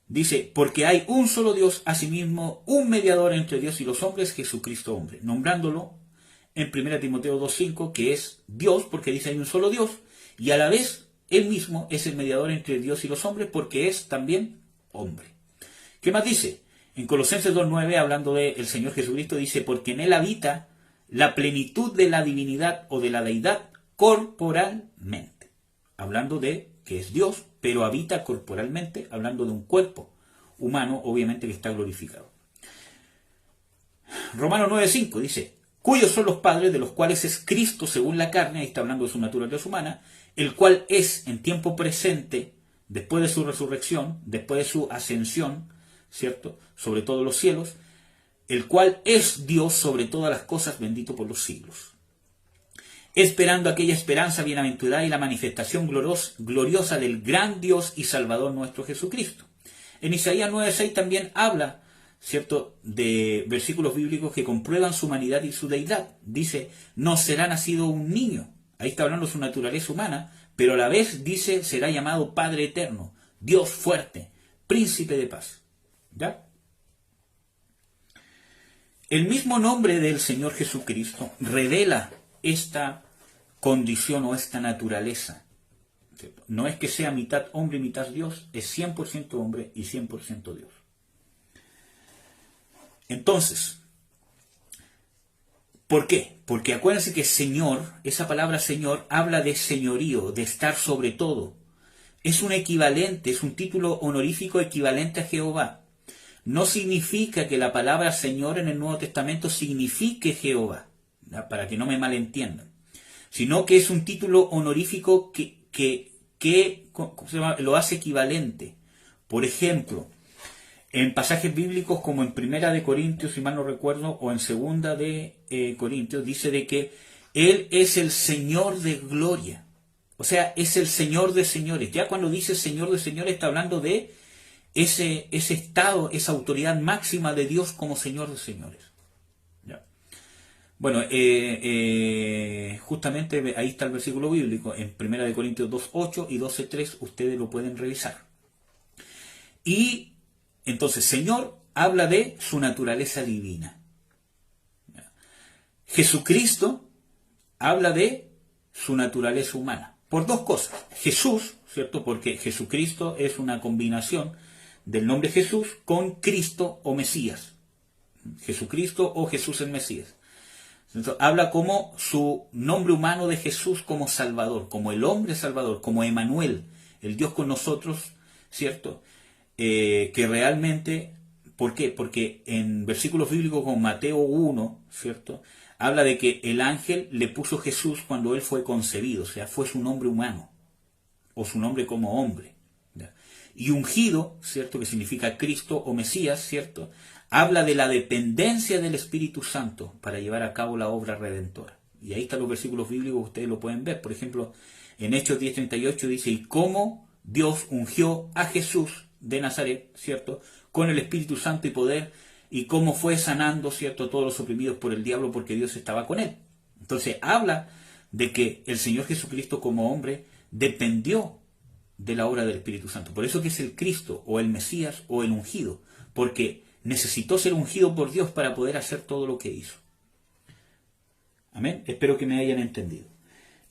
Dice, porque hay un solo Dios, asimismo un mediador entre Dios y los hombres, Jesucristo hombre. Nombrándolo en 1 Timoteo 2:5, que es Dios, porque dice hay un solo Dios, y a la vez Él mismo es el mediador entre Dios y los hombres porque es también hombre. ¿Qué más dice? En Colosenses 2.9, hablando del Señor Jesucristo, dice, porque en Él habita la plenitud de la divinidad o de la deidad corporalmente. Hablando de que es Dios, pero habita corporalmente, hablando de un cuerpo humano, obviamente, que está glorificado. Romanos 9.5 dice, cuyos son los padres, de los cuales es Cristo según la carne, ahí está hablando de su naturaleza humana, el cual es en tiempo presente, después de su resurrección, después de su ascensión, ¿cierto?, sobre todos los cielos, el cual es Dios sobre todas las cosas, bendito por los siglos. Esperando aquella esperanza bienaventurada y la manifestación gloriosa del gran Dios y Salvador nuestro Jesucristo. En Isaías 9.6 también habla, ¿cierto?, de versículos bíblicos que comprueban su humanidad y su deidad. Dice, no será nacido un niño. Ahí está hablando de su naturaleza humana, pero a la vez dice, será llamado Padre Eterno, Dios fuerte, Príncipe de paz. ¿Ya? El mismo nombre del Señor Jesucristo revela esta condición o esta naturaleza. ¿Cierto? No es que sea mitad hombre y mitad Dios, es 100% hombre y 100% Dios. Entonces, ¿por qué? Porque acuérdense que Señor, esa palabra Señor, habla de señorío, de estar sobre todo. Es un equivalente, es un título honorífico equivalente a Jehová. No significa que la palabra Señor en el Nuevo Testamento signifique Jehová, ¿ya?, para que no me malentiendan, sino que es un título honorífico que ¿cómo se llama?, lo hace equivalente. Por ejemplo, en pasajes bíblicos como en Primera de Corintios, si mal no recuerdo, o en Segunda de Corintios, dice de que Él es el Señor de gloria. O sea, es el Señor de señores. Ya cuando dice Señor de señores está hablando de ese estado, esa autoridad máxima de Dios como Señor de señores. ¿Ya? Bueno, justamente ahí está el versículo bíblico, en 1 Corintios 2.8 y 12.3, ustedes lo pueden revisar. Y entonces, Señor habla de su naturaleza divina. ¿Ya? Jesucristo habla de su naturaleza humana. Por dos cosas. Jesús, ¿cierto? Porque Jesucristo es una combinación del nombre Jesús con Cristo o Mesías. Jesucristo o Jesús el Mesías. Entonces, habla como su nombre humano de Jesús como Salvador, como el hombre Salvador, como Emmanuel, el Dios con nosotros, ¿cierto? Que realmente, ¿por qué? Porque en versículos bíblicos como Mateo 1, ¿cierto?, habla de que el ángel le puso Jesús cuando él fue concebido, o sea, fue su nombre humano, o su nombre como hombre. Y ungido, ¿cierto?, que significa Cristo o Mesías, ¿cierto?, habla de la dependencia del Espíritu Santo para llevar a cabo la obra redentora. Y ahí están los versículos bíblicos, ustedes lo pueden ver. Por ejemplo, en Hechos 10:38 dice, y cómo Dios ungió a Jesús de Nazaret, ¿cierto?, con el Espíritu Santo y poder, y cómo fue sanando, ¿cierto?, a todos los oprimidos por el diablo porque Dios estaba con él. Entonces habla de que el Señor Jesucristo como hombre dependió de la obra del Espíritu Santo. Por eso que es el Cristo, o el Mesías, o el ungido, porque necesitó ser ungido por Dios para poder hacer todo lo que hizo. Amén. Espero que me hayan entendido.